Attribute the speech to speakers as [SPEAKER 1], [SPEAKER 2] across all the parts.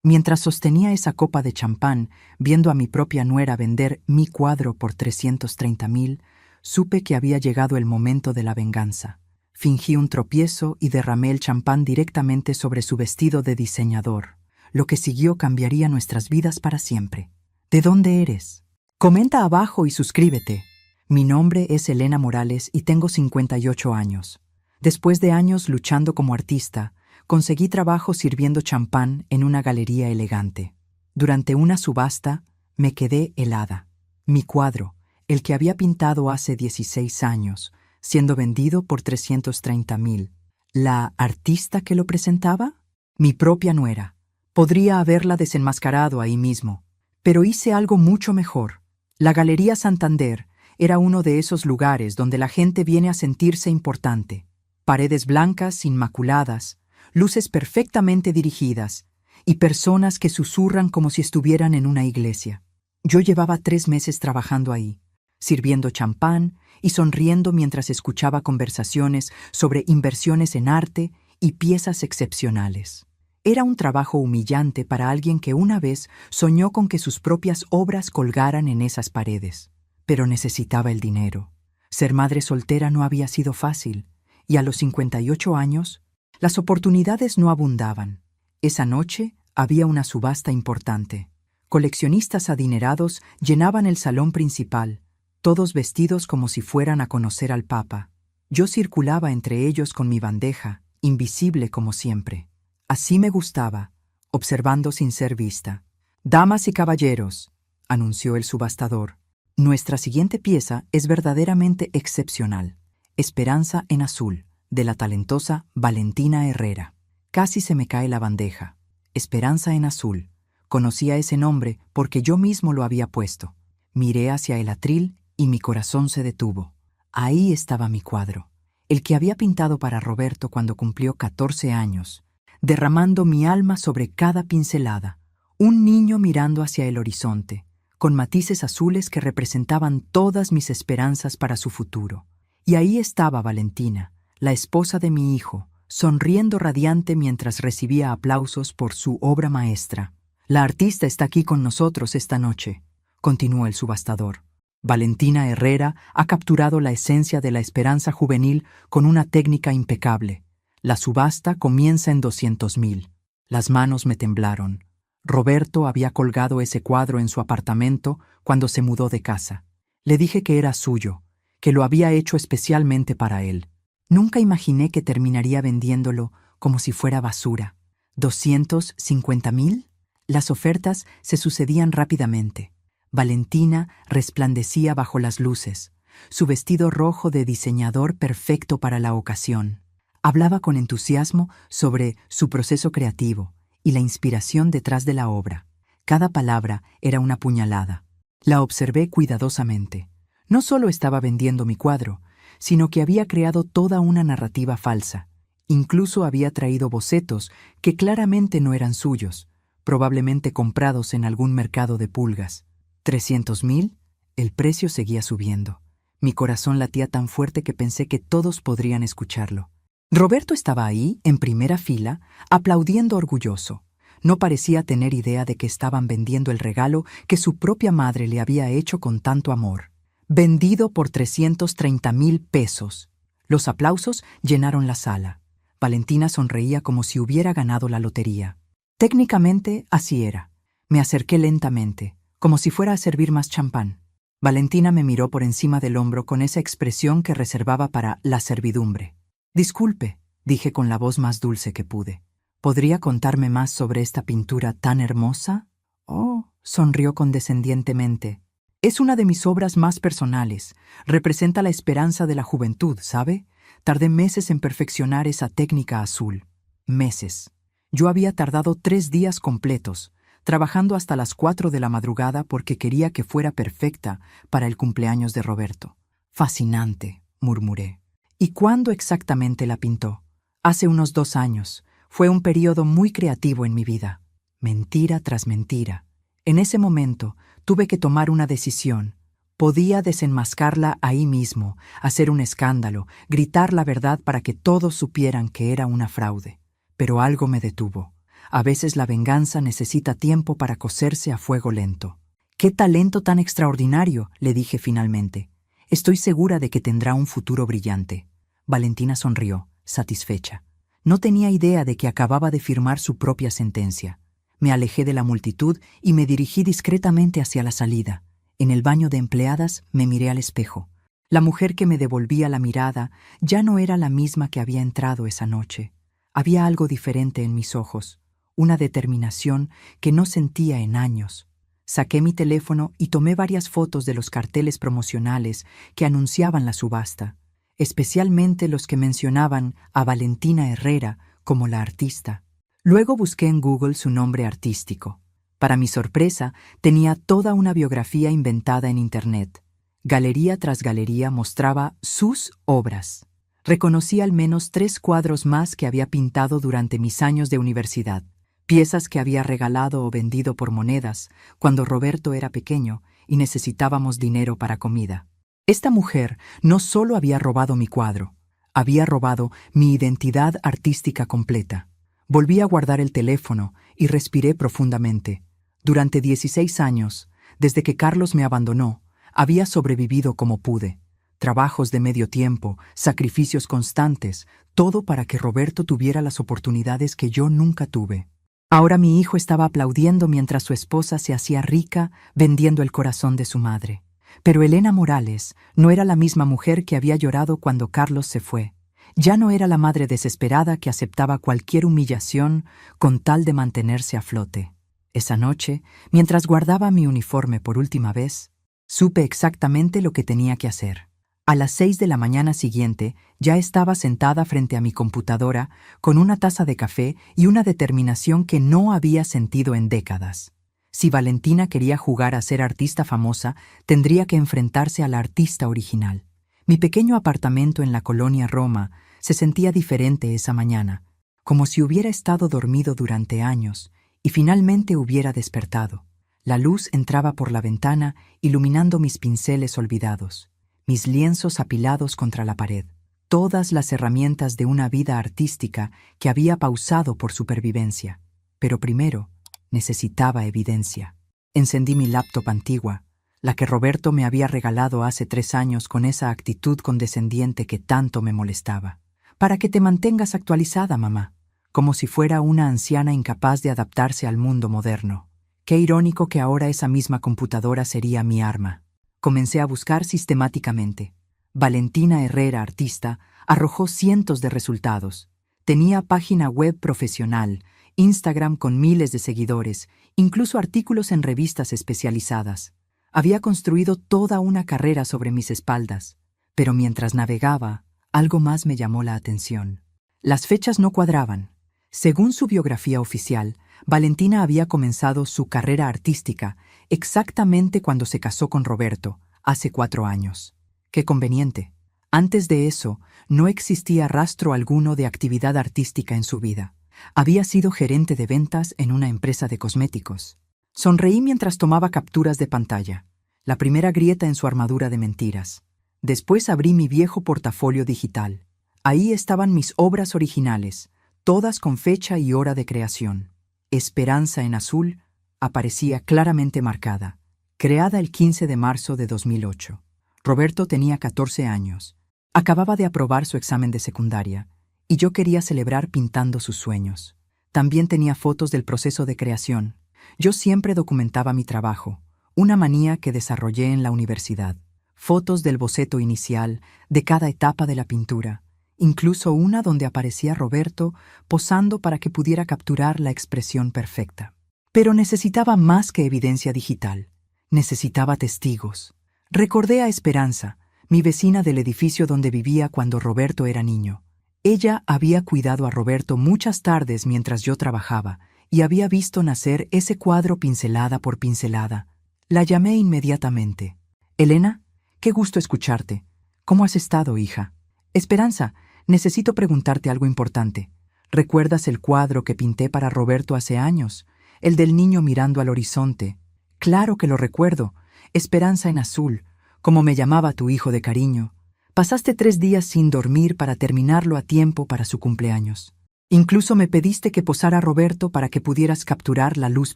[SPEAKER 1] Mientras sostenía esa copa de champán, viendo a mi propia nuera vender mi cuadro por 330.000, supe que había llegado el momento de la venganza. Fingí un tropiezo y derramé el champán directamente sobre su vestido de diseñador. Lo que siguió cambiaría nuestras vidas para siempre. ¿De dónde eres? Comenta abajo y suscríbete. Mi nombre es Elena Morales y tengo 58 años. Después de años luchando como artista, conseguí trabajo sirviendo champán en una galería elegante. Durante una subasta, me quedé helada. Mi cuadro, el que había pintado hace 16 años, siendo vendido por 330.000. ¿La artista que lo presentaba? Mi propia nuera. Podría haberla desenmascarado ahí mismo. Pero hice algo mucho mejor. La Galería Santander era uno de esos lugares donde la gente viene a sentirse importante. Paredes blancas, inmaculadas, luces perfectamente dirigidas y personas que susurran como si estuvieran en una iglesia. Yo llevaba 3 meses trabajando ahí, sirviendo champán y sonriendo mientras escuchaba conversaciones sobre inversiones en arte y piezas excepcionales. Era un trabajo humillante para alguien que una vez soñó con que sus propias obras colgaran en esas paredes. Pero necesitaba el dinero. Ser madre soltera no había sido fácil, y a los 58 años, las oportunidades no abundaban. Esa noche había una subasta importante. Coleccionistas adinerados llenaban el salón principal, todos vestidos como si fueran a conocer al Papa. Yo circulaba entre ellos con mi bandeja, invisible como siempre. Así me gustaba, observando sin ser vista. «Damas y caballeros», anunció el subastador, «nuestra siguiente pieza es verdaderamente excepcional. Esperanza en azul, de la talentosa Valentina Herrera». Casi se me cae la bandeja. Esperanza en azul. Conocía ese nombre porque yo mismo lo había puesto. Miré hacia el atril y mi corazón se detuvo. Ahí estaba mi cuadro, el que había pintado para Roberto cuando cumplió 14 años, derramando mi alma sobre cada pincelada. Un niño mirando hacia el horizonte, con matices azules que representaban todas mis esperanzas para su futuro. Y ahí estaba Valentina, la esposa de mi hijo, sonriendo radiante mientras recibía aplausos por su obra maestra. «La artista está aquí con nosotros esta noche», continuó el subastador. «Valentina Herrera ha capturado la esencia de la esperanza juvenil con una técnica impecable. La subasta comienza en 200.000. Las manos me temblaron. Roberto había colgado ese cuadro en su apartamento cuando se mudó de casa. Le dije que era suyo, que lo había hecho especialmente para él. Nunca imaginé que terminaría vendiéndolo como si fuera basura. ¿250.000? Las ofertas se sucedían rápidamente. Valentina resplandecía bajo las luces, su vestido rojo de diseñador perfecto para la ocasión. Hablaba con entusiasmo sobre su proceso creativo y la inspiración detrás de la obra. Cada palabra era una puñalada. La observé cuidadosamente. No solo estaba vendiendo mi cuadro, sino que había creado toda una narrativa falsa. Incluso había traído bocetos que claramente no eran suyos, probablemente comprados en algún mercado de pulgas. 300.000, el precio seguía subiendo. Mi corazón latía tan fuerte que pensé que todos podrían escucharlo. Roberto estaba ahí, en primera fila, aplaudiendo orgulloso. No parecía tener idea de que estaban vendiendo el regalo que su propia madre le había hecho con tanto amor. Vendido por 330.000 pesos. Los aplausos llenaron la sala. Valentina sonreía como si hubiera ganado la lotería. Técnicamente, así era. Me acerqué lentamente, como si fuera a servir más champán. Valentina me miró por encima del hombro con esa expresión que reservaba para la servidumbre. «Disculpe», dije con la voz más dulce que pude. «¿Podría contarme más sobre esta pintura tan hermosa?» «Oh», sonrió condescendientemente. «Es una de mis obras más personales. Representa la esperanza de la juventud, ¿sabe? Tardé meses en perfeccionar esa técnica azul. Meses. Yo había tardado 3 días completos, trabajando hasta las 4 de la madrugada porque quería que fuera perfecta para el cumpleaños de Roberto». «Fascinante», murmuré. «¿Y cuándo exactamente la pintó?» «Hace unos 2 años. Fue un periodo muy creativo en mi vida». Mentira tras mentira. En ese momento tuve que tomar una decisión. Podía desenmascarla ahí mismo, hacer un escándalo, gritar la verdad para que todos supieran que era una fraude. Pero algo me detuvo. A veces la venganza necesita tiempo para cocerse a fuego lento. «¡Qué talento tan extraordinario!», le dije finalmente. «Estoy segura de que tendrá un futuro brillante». Valentina sonrió, satisfecha. No tenía idea de que acababa de firmar su propia sentencia. Me alejé de la multitud y me dirigí discretamente hacia la salida. En el baño de empleadas me miré al espejo. La mujer que me devolvía la mirada ya no era la misma que había entrado esa noche. Había algo diferente en mis ojos, una determinación que no sentía en años. Saqué mi teléfono y tomé varias fotos de los carteles promocionales que anunciaban la subasta, especialmente los que mencionaban a Valentina Herrera como la artista. Luego busqué en Google su nombre artístico. Para mi sorpresa, tenía toda una biografía inventada en Internet. Galería tras galería mostraba sus obras. Reconocí al menos 3 cuadros más que había pintado durante mis años de universidad. Piezas que había regalado o vendido por monedas cuando Roberto era pequeño y necesitábamos dinero para comida. Esta mujer no solo había robado mi cuadro, había robado mi identidad artística completa. Volví a guardar el teléfono y respiré profundamente. Durante 16 años, desde que Carlos me abandonó, había sobrevivido como pude. Trabajos de medio tiempo, sacrificios constantes, todo para que Roberto tuviera las oportunidades que yo nunca tuve. Ahora mi hijo estaba aplaudiendo mientras su esposa se hacía rica vendiendo el corazón de su madre. Pero Elena Morales no era la misma mujer que había llorado cuando Carlos se fue. Ya no era la madre desesperada que aceptaba cualquier humillación con tal de mantenerse a flote. Esa noche, mientras guardaba mi uniforme por última vez, supe exactamente lo que tenía que hacer. A las 6 de la mañana siguiente ya estaba sentada frente a mi computadora con una taza de café y una determinación que no había sentido en décadas. Si Valentina quería jugar a ser artista famosa, tendría que enfrentarse a la artista original. Mi pequeño apartamento en la colonia Roma se sentía diferente esa mañana, como si hubiera estado dormido durante años y finalmente hubiera despertado. La luz entraba por la ventana, iluminando mis pinceles olvidados, mis lienzos apilados contra la pared, todas las herramientas de una vida artística que había pausado por supervivencia. Pero primero, necesitaba evidencia. Encendí mi laptop antigua, la que Roberto me había regalado hace 3 años con esa actitud condescendiente que tanto me molestaba. «Para que te mantengas actualizada, mamá», como si fuera una anciana incapaz de adaptarse al mundo moderno. Qué irónico que ahora esa misma computadora sería mi arma. Comencé a buscar sistemáticamente. Valentina Herrera, artista, arrojó cientos de resultados. Tenía página web profesional, Instagram con miles de seguidores, incluso artículos en revistas especializadas. Había construido toda una carrera sobre mis espaldas, pero mientras navegaba, algo más me llamó la atención. Las fechas no cuadraban. Según su biografía oficial, Valentina había comenzado su carrera artística exactamente cuando se casó con Roberto, hace 4 años. Qué conveniente. Antes de eso, no existía rastro alguno de actividad artística en su vida. Había sido gerente de ventas en una empresa de cosméticos. Sonreí mientras tomaba capturas de pantalla, la primera grieta en su armadura de mentiras. Después abrí mi viejo portafolio digital. Ahí estaban mis obras originales, todas con fecha y hora de creación. Esperanza en azul aparecía claramente marcada, creada el 15 de marzo de 2008. Roberto tenía 14 años. Acababa de aprobar su examen de secundaria, y yo quería celebrar pintando sus sueños. También tenía fotos del proceso de creación. Yo siempre documentaba mi trabajo, una manía que desarrollé en la universidad. Fotos del boceto inicial, de cada etapa de la pintura, incluso una donde aparecía Roberto posando para que pudiera capturar la expresión perfecta. Pero necesitaba más que evidencia digital. Necesitaba testigos. Recordé a Esperanza, mi vecina del edificio donde vivía cuando Roberto era niño. Ella había cuidado a Roberto muchas tardes mientras yo trabajaba y había visto nacer ese cuadro pincelada por pincelada. La llamé inmediatamente. «Elena, qué gusto escucharte. ¿Cómo has estado, hija?» «Esperanza, necesito preguntarte algo importante. ¿Recuerdas el cuadro que pinté para Roberto hace años? El del niño mirando al horizonte». «Claro que lo recuerdo. Esperanza en azul, como me llamaba tu hijo de cariño. Pasaste 3 días sin dormir para terminarlo a tiempo para su cumpleaños». Incluso me pediste que posara a Roberto para que pudieras capturar la luz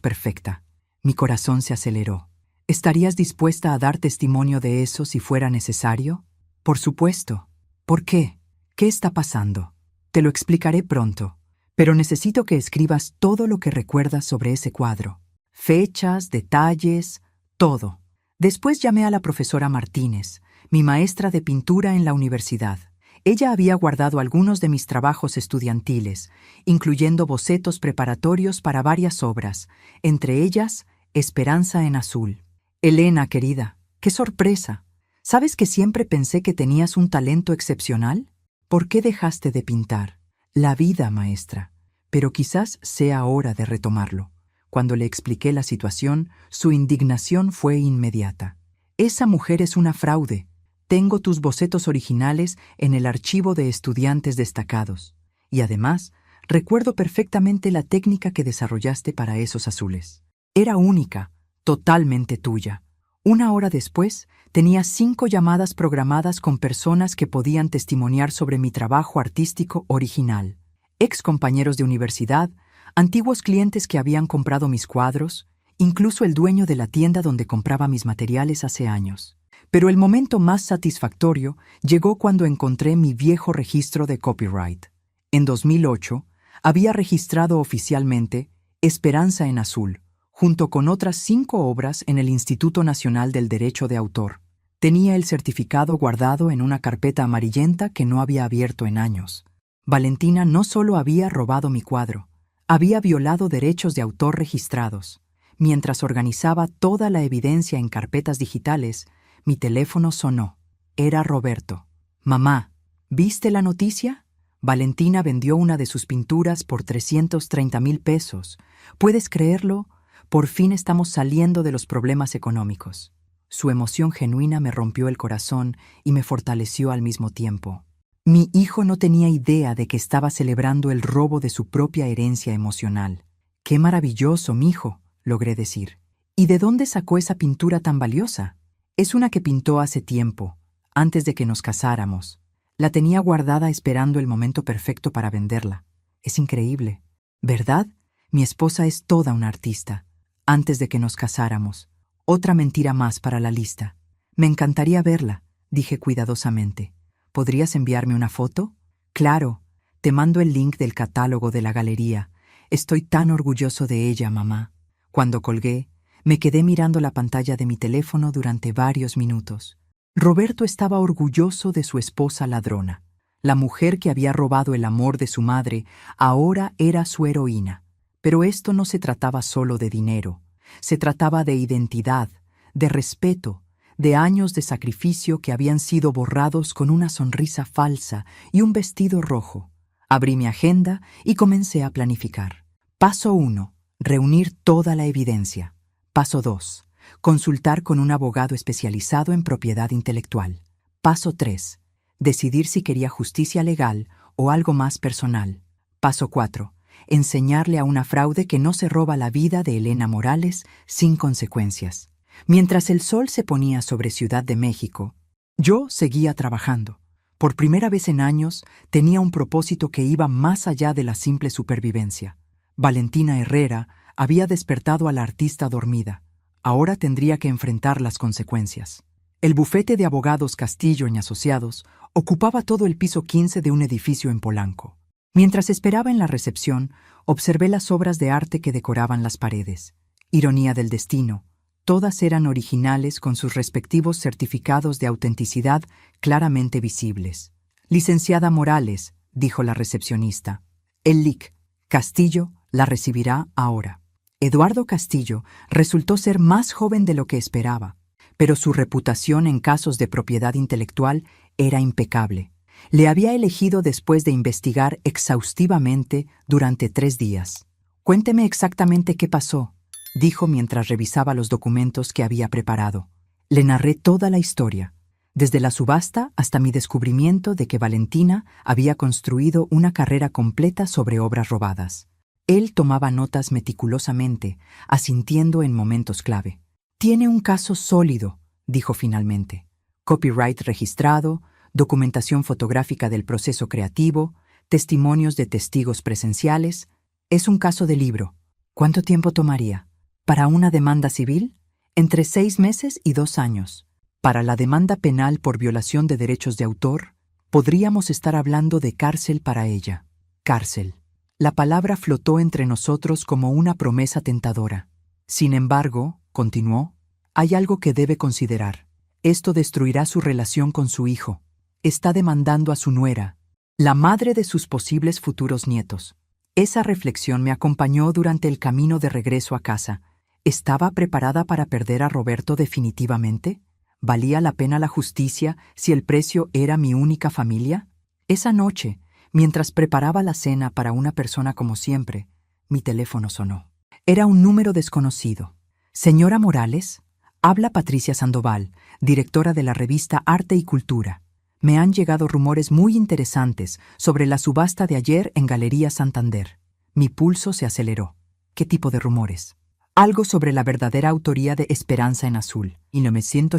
[SPEAKER 1] perfecta. Mi corazón se aceleró. ¿Estarías dispuesta a dar testimonio de eso si fuera necesario? Por supuesto. ¿Por qué? ¿Qué está pasando? Te lo explicaré pronto, pero necesito que escribas todo lo que recuerdas sobre ese cuadro. Fechas, detalles, todo. Después llamé a la profesora Martínez, mi maestra de pintura en la universidad. Ella había guardado algunos de mis trabajos estudiantiles, incluyendo bocetos preparatorios para varias obras, entre ellas Esperanza en Azul. Elena, querida, ¡qué sorpresa! ¿Sabes que siempre pensé que tenías un talento excepcional? ¿Por qué dejaste de pintar? La vida, maestra. Pero quizás sea hora de retomarlo. Cuando le expliqué la situación, su indignación fue inmediata. Esa mujer es una fraude. Tengo tus bocetos originales en el archivo de estudiantes destacados. Y además, recuerdo perfectamente la técnica que desarrollaste para esos azules. Era única, totalmente tuya. Una hora después, tenía 5 llamadas programadas con personas que podían testimoniar sobre mi trabajo artístico original. Ex compañeros de universidad, antiguos clientes que habían comprado mis cuadros, incluso el dueño de la tienda donde compraba mis materiales hace años. Pero el momento más satisfactorio llegó cuando encontré mi viejo registro de copyright. En 2008, había registrado oficialmente Esperanza en Azul, junto con otras 5 obras en el Instituto Nacional del Derecho de Autor. Tenía el certificado guardado en una carpeta amarillenta que no había abierto en años. Valentina no solo había robado mi cuadro, había violado derechos de autor registrados. Mientras organizaba toda la evidencia en carpetas digitales, mi teléfono sonó. Era Roberto. Mamá, ¿viste la noticia? Valentina vendió una de sus pinturas por 330,000 pesos. ¿Puedes creerlo? Por fin estamos saliendo de los problemas económicos. Su emoción genuina me rompió el corazón y me fortaleció al mismo tiempo. Mi hijo no tenía idea de que estaba celebrando el robo de su propia herencia emocional. ¡Qué maravilloso, mijo!, logré decir. ¿Y de dónde sacó esa pintura tan valiosa? Es una que pintó hace tiempo, antes de que nos casáramos. La tenía guardada esperando el momento perfecto para venderla. Es increíble, ¿verdad? Mi esposa es toda una artista. Antes de que nos casáramos. Otra mentira más para la lista. Me encantaría verla, dije cuidadosamente. ¿Podrías enviarme una foto? Claro, te mando el link del catálogo de la galería. Estoy tan orgulloso de ella, mamá. Cuando colgué, me quedé mirando la pantalla de mi teléfono durante varios minutos. Roberto estaba orgulloso de su esposa ladrona. La mujer que había robado el amor de su madre ahora era su heroína. Pero esto no se trataba solo de dinero. Se trataba de identidad, de respeto, de años de sacrificio que habían sido borrados con una sonrisa falsa y un vestido rojo. Abrí mi agenda y comencé a planificar. Paso 1. Reunir toda la evidencia. Paso 2. Consultar con un abogado especializado en propiedad intelectual. Paso 3. Decidir si quería justicia legal o algo más personal. Paso 4. Enseñarle a una fraude que no se roba la vida de Elena Morales sin consecuencias. Mientras el sol se ponía sobre Ciudad de México, yo seguía trabajando. Por primera vez en años, tenía un propósito que iba más allá de la simple supervivencia. Valentina Herrera había despertado a la artista dormida. Ahora tendría que enfrentar las consecuencias. El bufete de abogados Castillo y Asociados ocupaba todo el piso 15 de un edificio en Polanco. Mientras esperaba en la recepción, observé las obras de arte que decoraban las paredes. Ironía del destino. Todas eran originales con sus respectivos certificados de autenticidad claramente visibles. Licenciada Morales, dijo la recepcionista. El Lic. Castillo la recibirá ahora. Eduardo Castillo resultó ser más joven de lo que esperaba, pero su reputación en casos de propiedad intelectual era impecable. Le había elegido después de investigar exhaustivamente durante 3 días. Cuénteme exactamente qué pasó, dijo mientras revisaba los documentos que había preparado. Le narré toda la historia, desde la subasta hasta mi descubrimiento de que Valentina había construido una carrera completa sobre obras robadas. Él tomaba notas meticulosamente, asintiendo en momentos clave. Tiene un caso sólido, dijo finalmente. Copyright registrado, documentación fotográfica del proceso creativo, testimonios de testigos presenciales. Es un caso de libro. ¿Cuánto tiempo tomaría? ¿Para una demanda civil? Entre 6 meses y 2 años. Para la demanda penal por violación de derechos de autor, podríamos estar hablando de cárcel para ella. Cárcel. La palabra flotó entre nosotros como una promesa tentadora. Sin embargo, continuó, hay algo que debe considerar. Esto destruirá su relación con su hijo. Está demandando a su nuera, la madre de sus posibles futuros nietos. Esa reflexión me acompañó durante el camino de regreso a casa. ¿Estaba preparada para perder a Roberto definitivamente? ¿Valía la pena la justicia si el precio era mi única familia? Esa noche, mientras preparaba la cena para una persona como siempre, mi teléfono sonó. Era un número desconocido. Señora Morales, habla Patricia Sandoval, directora de la revista Arte y Cultura. Me han llegado rumores muy interesantes sobre la subasta de ayer en Galería Santander. Mi pulso se aceleró. ¿Qué tipo de rumores? Algo sobre la verdadera autoría de Esperanza en Azul. Y no me siento...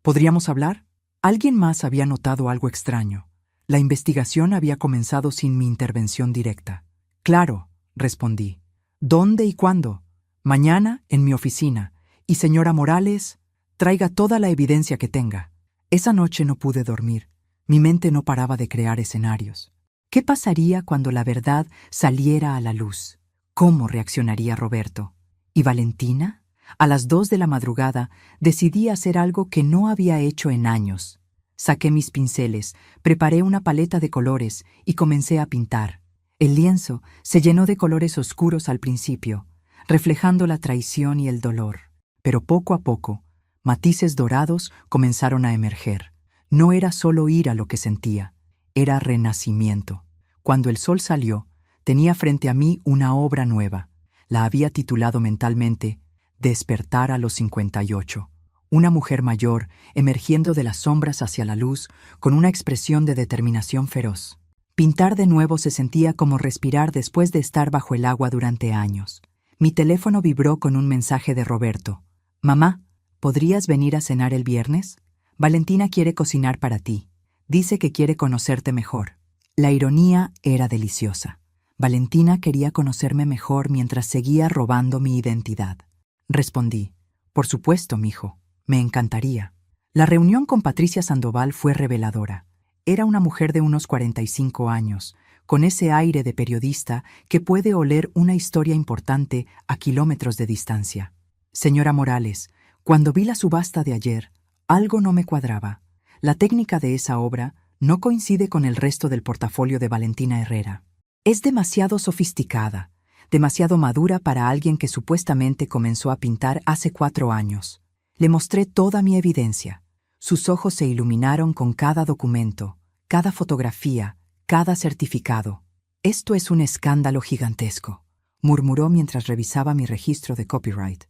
[SPEAKER 1] ¿Podríamos hablar? Alguien más había notado algo extraño. La investigación había comenzado sin mi intervención directa. Claro, respondí. ¿Dónde y cuándo? Mañana, en mi oficina. Y señora Morales, traiga toda la evidencia que tenga. Esa noche no pude dormir. Mi mente no paraba de crear escenarios. ¿Qué pasaría cuando la verdad saliera a la luz? ¿Cómo reaccionaría Roberto? ¿Y Valentina? A las 2 de la madrugada decidí hacer algo que no había hecho en años. Saqué mis pinceles, preparé una paleta de colores y comencé a pintar. El lienzo se llenó de colores oscuros al principio, reflejando la traición y el dolor. Pero poco a poco, matices dorados comenzaron a emerger. No era solo ira lo que sentía, era renacimiento. Cuando el sol salió, tenía frente a mí una obra nueva. La había titulado mentalmente Despertar a los 58. Una mujer mayor emergiendo de las sombras hacia la luz con una expresión de determinación feroz. Pintar de nuevo se sentía como respirar después de estar bajo el agua durante años. Mi teléfono vibró con un mensaje de Roberto. Mamá, ¿podrías venir a cenar el viernes? Valentina quiere cocinar para ti. Dice que quiere conocerte mejor. La ironía era deliciosa. Valentina quería conocerme mejor mientras seguía robando mi identidad. Respondí, por supuesto, mijo, me encantaría. La reunión con Patricia Sandoval fue reveladora. Era una mujer de unos 45 años, con ese aire de periodista que puede oler una historia importante a kilómetros de distancia. Señora Morales, cuando vi la subasta de ayer, algo no me cuadraba. La técnica de esa obra no coincide con el resto del portafolio de Valentina Herrera. Es demasiado sofisticada, demasiado madura para alguien que supuestamente comenzó a pintar hace 4 años. Le mostré toda mi evidencia. Sus ojos se iluminaron con cada documento, cada fotografía, cada certificado. Esto es un escándalo gigantesco, murmuró mientras revisaba mi registro de copyright.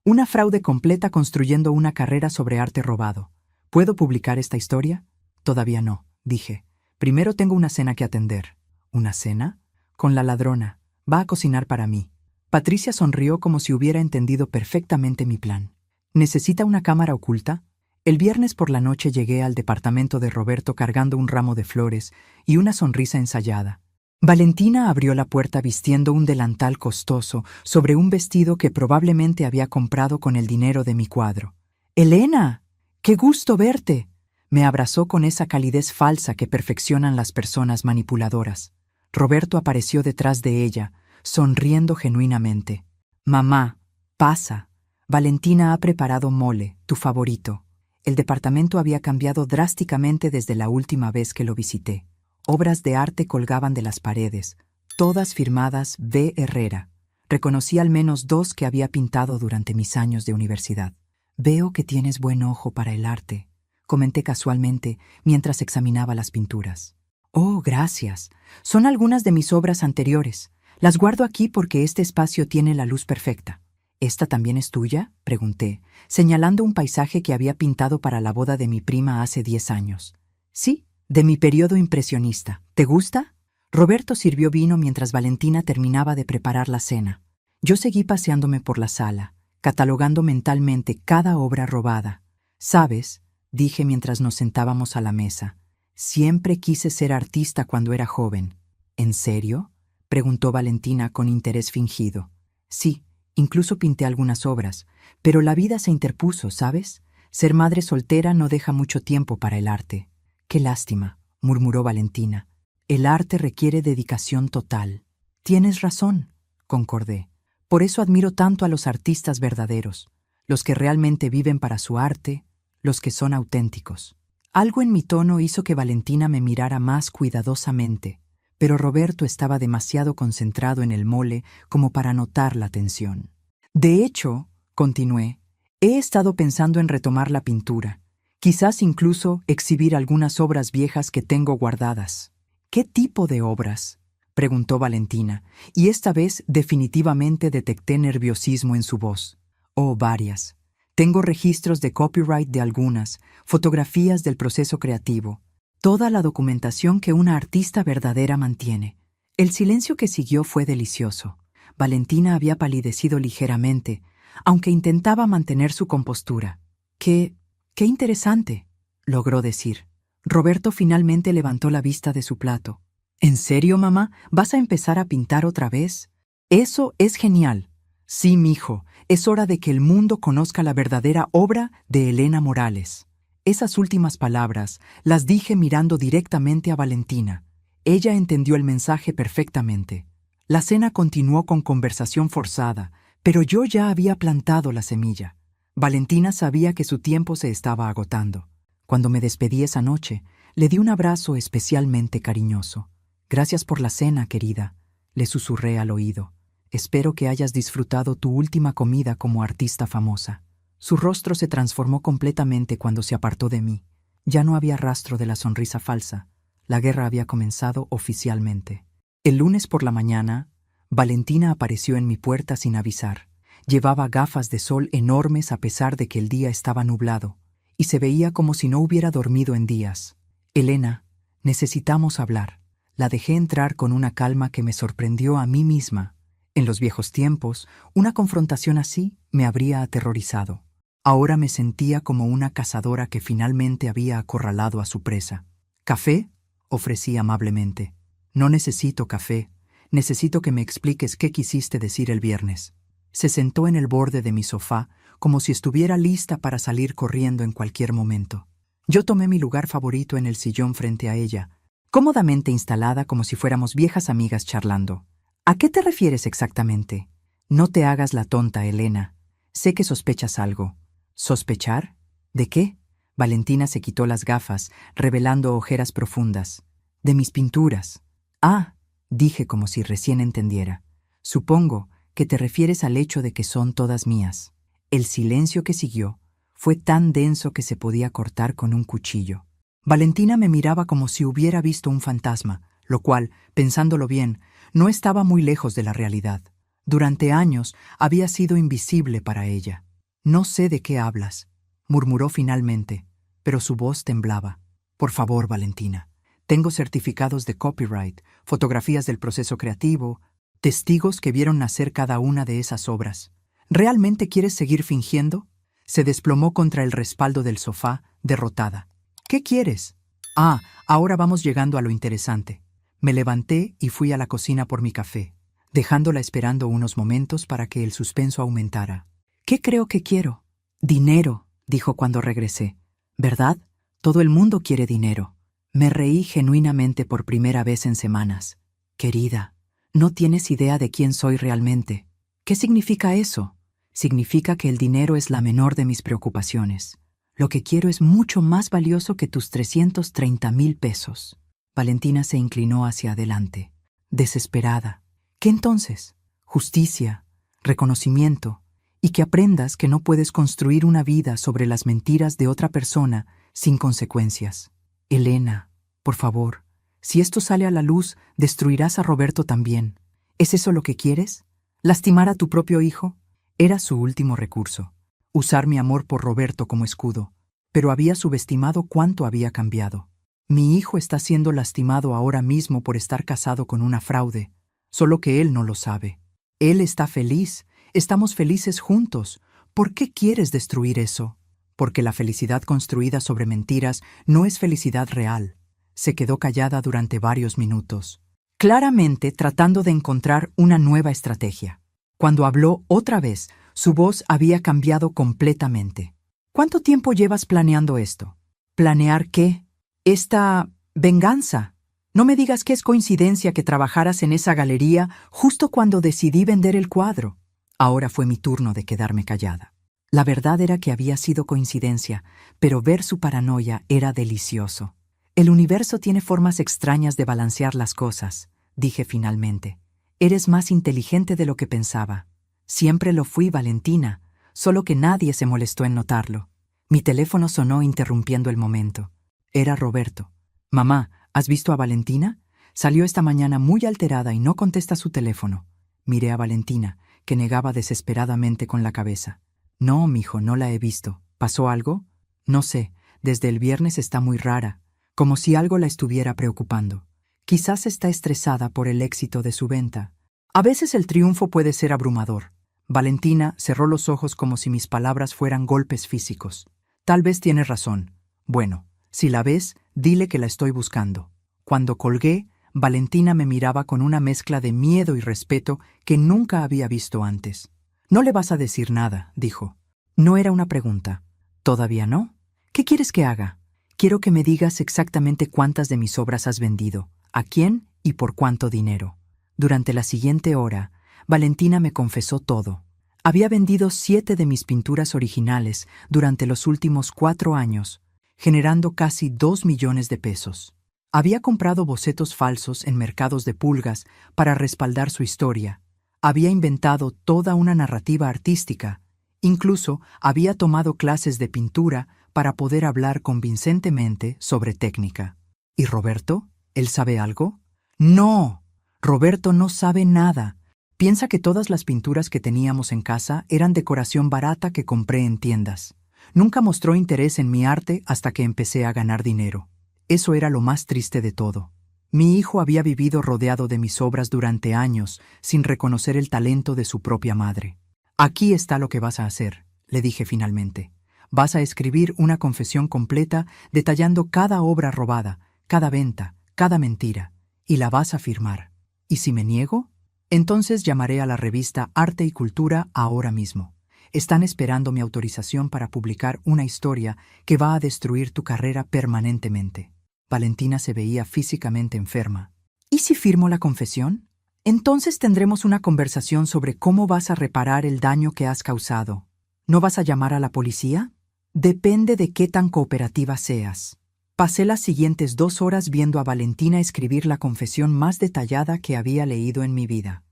[SPEAKER 1] Una fraude completa construyendo una carrera sobre arte robado. ¿Puedo publicar esta historia? Todavía no, dije. Primero tengo una cena que atender. ¿Una cena? Con la ladrona. Va a cocinar para mí. Patricia sonrió como si hubiera entendido perfectamente mi plan. ¿Necesita una cámara oculta? El viernes por la noche llegué al departamento de Roberto cargando un ramo de flores y una sonrisa ensayada. Valentina abrió la puerta vistiendo un delantal costoso sobre un vestido que probablemente había comprado con el dinero de mi cuadro. «¡Elena! ¡Qué gusto verte!». Me abrazó con esa calidez falsa que perfeccionan las personas manipuladoras. Roberto apareció detrás de ella, sonriendo genuinamente. «Mamá, pasa. Valentina ha preparado mole, tu favorito». El departamento había cambiado drásticamente desde la última vez que lo visité. Obras de arte colgaban de las paredes, todas firmadas B. Herrera. Reconocí al menos 2 que había pintado durante mis años de universidad. «Veo que tienes buen ojo para el arte», comenté casualmente mientras examinaba las pinturas. «Oh, gracias. Son algunas de mis obras anteriores. Las guardo aquí porque este espacio tiene la luz perfecta». «¿Esta también es tuya?», pregunté, señalando un paisaje que había pintado para la boda de mi prima hace 10 años. «Sí, de mi periodo impresionista. ¿Te gusta?». Roberto sirvió vino mientras Valentina terminaba de preparar la cena. Yo seguí paseándome por la sala, catalogando mentalmente cada obra robada. «¿Sabes?», dije mientras nos sentábamos a la mesa. Siempre quise ser artista cuando era joven. ¿En serio?, preguntó Valentina con interés fingido. Sí, incluso pinté algunas obras, pero la vida se interpuso, ¿sabes? Ser madre soltera no deja mucho tiempo para el arte. Qué lástima, murmuró Valentina. El arte requiere dedicación total. Tienes razón, concordé. Por eso admiro tanto a los artistas verdaderos, los que realmente viven para su arte, los que son auténticos. Algo en mi tono hizo que Valentina me mirara más cuidadosamente, pero Roberto estaba demasiado concentrado en el mole como para notar la tensión. De hecho, continué, he estado pensando en retomar la pintura, quizás incluso exhibir algunas obras viejas que tengo guardadas. ¿Qué tipo de obras?, preguntó Valentina, y esta vez definitivamente detecté nerviosismo en su voz. Oh, varias. Tengo registros de copyright de algunas, fotografías del proceso creativo, toda la documentación que una artista verdadera mantiene. El silencio que siguió fue delicioso. Valentina había palidecido ligeramente, aunque intentaba mantener su compostura. ¡Qué interesante!, logró decir. Roberto finalmente levantó la vista de su plato. ¿En serio, mamá? ¿Vas a empezar a pintar otra vez? Eso es genial. Sí, mijo, es hora de que el mundo conozca la verdadera obra de Elena Morales. Esas últimas palabras las dije mirando directamente a Valentina. Ella entendió el mensaje perfectamente. La cena continuó con conversación forzada, pero yo ya había plantado la semilla. Valentina sabía que su tiempo se estaba agotando. Cuando me despedí esa noche, le di un abrazo especialmente cariñoso. Gracias por la cena, querida, le susurré al oído. Espero que hayas disfrutado tu última comida como artista famosa. Su rostro se transformó completamente cuando se apartó de mí. Ya no había rastro de la sonrisa falsa. La guerra había comenzado oficialmente. El lunes por la mañana, Valentina apareció en mi puerta sin avisar. Llevaba gafas de sol enormes a pesar de que el día estaba nublado, y se veía como si no hubiera dormido en días. Elena, necesitamos hablar. La dejé entrar con una calma que me sorprendió a mí misma. En los viejos tiempos, una confrontación así me habría aterrorizado. Ahora me sentía como una cazadora que finalmente había acorralado a su presa. ¿Café?, ofrecí amablemente. No necesito café. Necesito que me expliques qué quisiste decir el viernes. Se sentó en el borde de mi sofá, como si estuviera lista para salir corriendo en cualquier momento. Yo tomé mi lugar favorito en el sillón frente a ella, cómodamente instalada como si fuéramos viejas amigas charlando. ¿A qué te refieres exactamente? No te hagas la tonta, Elena. Sé que sospechas algo. ¿Sospechar? ¿De qué? Valentina se quitó las gafas, revelando ojeras profundas. De mis pinturas. Ah, dije como si recién entendiera. Supongo que te refieres al hecho de que son todas mías. El silencio que siguió fue tan denso que se podía cortar con un cuchillo. Valentina me miraba como si hubiera visto un fantasma, lo cual, pensándolo bien, no estaba muy lejos de la realidad. Durante años había sido invisible para ella. No sé de qué hablas, murmuró finalmente, pero su voz temblaba. Por favor, Valentina, tengo certificados de copyright, fotografías del proceso creativo, testigos que vieron nacer cada una de esas obras. ¿Realmente quieres seguir fingiendo? Se desplomó contra el respaldo del sofá, derrotada. ¿Qué quieres? Ah, ahora vamos llegando a lo interesante. Me levanté y fui a la cocina por mi café, dejándola esperando unos momentos para que el suspenso aumentara. ¿Qué creo que quiero? Dinero, dijo cuando regresé. ¿Verdad? Todo el mundo quiere dinero. Me reí genuinamente por primera vez en semanas. Querida, no tienes idea de quién soy realmente. ¿Qué significa eso? Significa que el dinero es la menor de mis preocupaciones. Lo que quiero es mucho más valioso que tus 330,000 pesos. Valentina se inclinó hacia adelante, desesperada. ¿Qué entonces? Justicia, reconocimiento, y que aprendas que no puedes construir una vida sobre las mentiras de otra persona sin consecuencias. Elena, por favor, si esto sale a la luz, destruirás a Roberto también. ¿Es eso lo que quieres? ¿Lastimar a tu propio hijo? Era su último recurso. Usar mi amor por Roberto como escudo, pero había subestimado cuánto había cambiado. Mi hijo está siendo lastimado ahora mismo por estar casado con una fraude, solo que él no lo sabe. Él está feliz, estamos felices juntos. ¿Por qué quieres destruir eso? Porque la felicidad construida sobre mentiras no es felicidad real. Se quedó callada durante varios minutos, claramente tratando de encontrar una nueva estrategia. Cuando habló otra vez, su voz había cambiado completamente. ¿Cuánto tiempo llevas planeando esto? ¿Planear qué? Esta venganza. No me digas que es coincidencia que trabajaras en esa galería justo cuando decidí vender el cuadro. Ahora fue mi turno de quedarme callada. La verdad era que había sido coincidencia, pero ver su paranoia era delicioso. El universo tiene formas extrañas de balancear las cosas, dije finalmente. Eres más inteligente de lo que pensaba. Siempre lo fui, Valentina, solo que nadie se molestó en notarlo. Mi teléfono sonó interrumpiendo el momento. Era Roberto. Mamá, ¿has visto a Valentina? Salió esta mañana muy alterada y no contesta su teléfono. Miré a Valentina, que negaba desesperadamente con la cabeza. No, mijo, no la he visto. ¿Pasó algo? No sé, desde el viernes está muy rara, como si algo la estuviera preocupando. Quizás está estresada por el éxito de su venta. A veces el triunfo puede ser abrumador. Valentina cerró los ojos como si mis palabras fueran golpes físicos. Tal vez tienes razón. Bueno, si la ves, dile que la estoy buscando. Cuando colgué, Valentina me miraba con una mezcla de miedo y respeto que nunca había visto antes. No le vas a decir nada, dijo. No era una pregunta. ¿Todavía no? ¿Qué quieres que haga? Quiero que me digas exactamente cuántas de mis obras has vendido, a quién y por cuánto dinero. Durante la siguiente hora, Valentina me confesó todo. Había vendido 7 de mis pinturas originales durante los últimos 4 años, generando casi 2 millones de pesos. Había comprado bocetos falsos en mercados de pulgas para respaldar su historia. Había inventado toda una narrativa artística. Incluso había tomado clases de pintura para poder hablar convincentemente sobre técnica. ¿Y Roberto? ¿Él sabe algo? ¡No! Roberto no sabe nada. Piensa que todas las pinturas que teníamos en casa eran decoración barata que compré en tiendas. Nunca mostró interés en mi arte hasta que empecé a ganar dinero. Eso era lo más triste de todo. Mi hijo había vivido rodeado de mis obras durante años, sin reconocer el talento de su propia madre. Aquí está lo que vas a hacer, le dije finalmente. Vas a escribir una confesión completa detallando cada obra robada, cada venta, cada mentira, y la vas a firmar. ¿Y si me niego? Entonces llamaré a la revista Arte y Cultura ahora mismo. Están esperando mi autorización para publicar una historia que va a destruir tu carrera permanentemente. Valentina se veía físicamente enferma. ¿Y si firmo la confesión? Entonces tendremos una conversación sobre cómo vas a reparar el daño que has causado. ¿No vas a llamar a la policía? Depende de qué tan cooperativa seas. Pasé las siguientes 2 horas viendo a Valentina escribir la confesión más detallada que había leído en mi vida.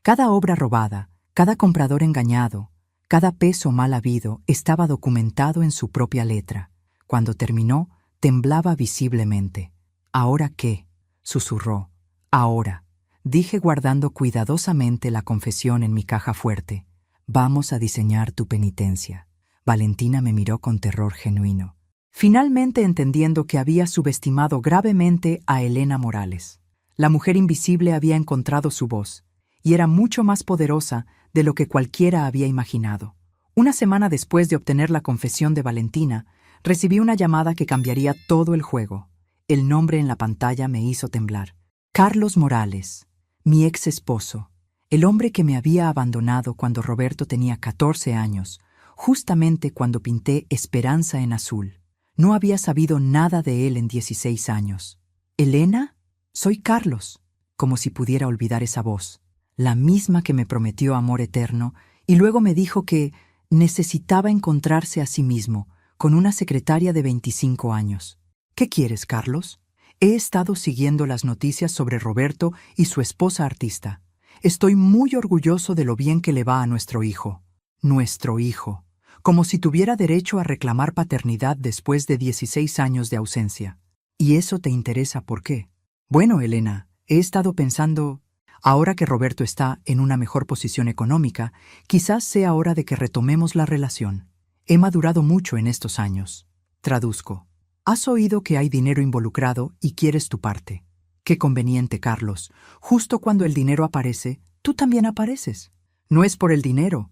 [SPEAKER 1] Cada obra robada, cada comprador engañado, cada peso mal habido estaba documentado en su propia letra. Cuando terminó, temblaba visiblemente. ¿Ahora qué?, susurró. Ahora, dije guardando cuidadosamente la confesión en mi caja fuerte. Vamos a diseñar tu penitencia. Valentina me miró con terror genuino, finalmente entendiendo que había subestimado gravemente a Elena Morales. La mujer invisible había encontrado su voz, y era mucho más poderosa de lo que cualquiera había imaginado. Una semana después de obtener la confesión de Valentina, recibí una llamada que cambiaría todo el juego. El nombre en la pantalla me hizo temblar. Carlos Morales, mi ex esposo, el hombre que me había abandonado cuando Roberto tenía 14 años, justamente cuando pinté Esperanza en azul. No había sabido nada de él en 16 años. ¿Elena? Soy Carlos. Como si pudiera olvidar esa voz, la misma que me prometió amor eterno, y luego me dijo que necesitaba encontrarse a sí mismo, con una secretaria de 25 años. ¿Qué quieres, Carlos? He estado siguiendo las noticias sobre Roberto y su esposa artista. Estoy muy orgulloso de lo bien que le va a nuestro hijo. Nuestro hijo. Como si tuviera derecho a reclamar paternidad después de 16 años de ausencia. ¿Y eso te interesa por qué? Bueno, Elena, he estado pensando... Ahora que Roberto está en una mejor posición económica, quizás sea hora de que retomemos la relación. He madurado mucho en estos años. Traduzco. Has oído que hay dinero involucrado y quieres tu parte. Qué conveniente, Carlos. Justo cuando el dinero aparece, tú también apareces. No es por el dinero.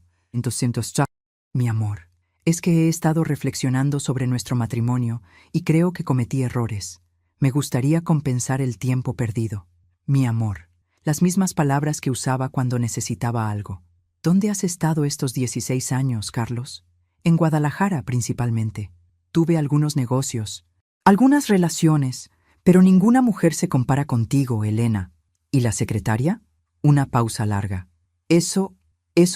[SPEAKER 1] Mi amor, es que he estado reflexionando sobre nuestro matrimonio y creo que cometí errores. Me gustaría compensar el tiempo perdido. Mi amor. Las mismas palabras que usaba cuando necesitaba algo. ¿Dónde has estado estos 16 años, Carlos? En Guadalajara, principalmente. Tuve algunos negocios, algunas relaciones, pero ninguna mujer se compara contigo, Elena. ¿Y la secretaria? Una pausa larga. Eso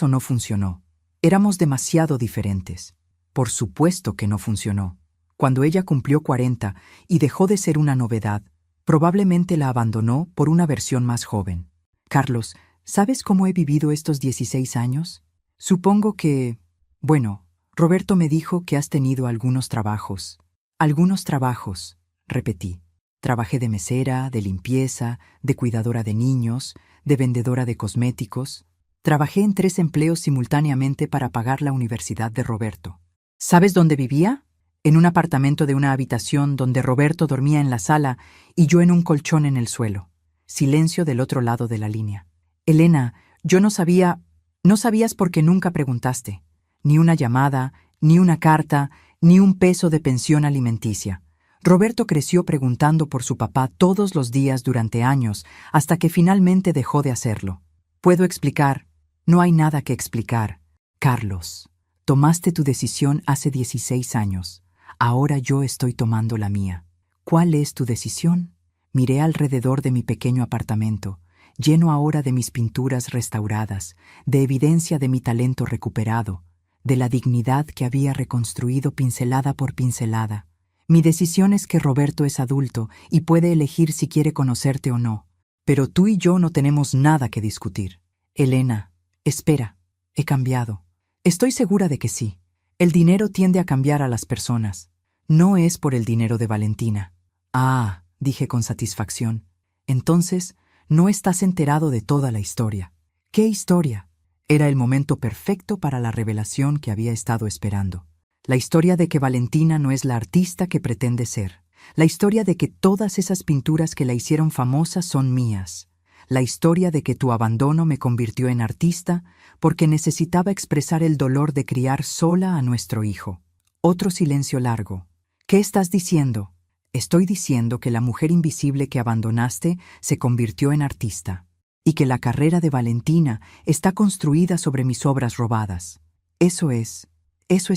[SPEAKER 1] no funcionó. Éramos demasiado diferentes. Por supuesto que no funcionó. Cuando ella cumplió 40 y dejó de ser una novedad, probablemente la abandonó por una versión más joven. Carlos, ¿sabes cómo he vivido estos 16 años? Supongo que... Bueno, Roberto me dijo que has tenido algunos trabajos. Algunos trabajos, repetí. Trabajé de mesera, de limpieza, de cuidadora de niños, de vendedora de cosméticos. Trabajé en 3 empleos simultáneamente para pagar la universidad de Roberto. ¿Sabes dónde vivía? En un apartamento de una habitación donde Roberto dormía en la sala y yo en un colchón en el suelo. Silencio del otro lado de la línea. Elena, yo no sabía... No sabías porque nunca preguntaste. Ni una llamada, ni una carta, ni un peso de pensión alimenticia. Roberto creció preguntando por su papá todos los días durante años, hasta que finalmente dejó de hacerlo. Puedo explicar. No hay nada que explicar. Carlos, tomaste tu decisión hace 16 años. Ahora yo estoy tomando la mía. ¿Cuál es tu decisión? Miré alrededor de mi pequeño apartamento, lleno ahora de mis pinturas restauradas, de evidencia de mi talento recuperado, de la dignidad que había reconstruido pincelada por pincelada. Mi decisión es que Roberto es adulto y puede elegir si quiere conocerte o no. Pero tú y yo no tenemos nada que discutir. Elena, espera, he cambiado. Estoy segura de que sí. El dinero tiende a cambiar a las personas. No es por el dinero de Valentina. Ah, dije con satisfacción. Entonces, no estás enterado de toda la historia. ¿Qué historia? Era el momento perfecto para la revelación que había estado esperando. La historia de que Valentina no es la artista que pretende ser. La historia de que todas esas pinturas que la hicieron famosa son mías. La historia de que tu abandono me convirtió en artista porque necesitaba expresar el dolor de criar sola a nuestro hijo. Otro silencio largo. ¿Qué estás diciendo? Estoy diciendo que la mujer invisible que abandonaste se convirtió en artista y que la carrera de Valentina está construida sobre mis obras robadas. Eso es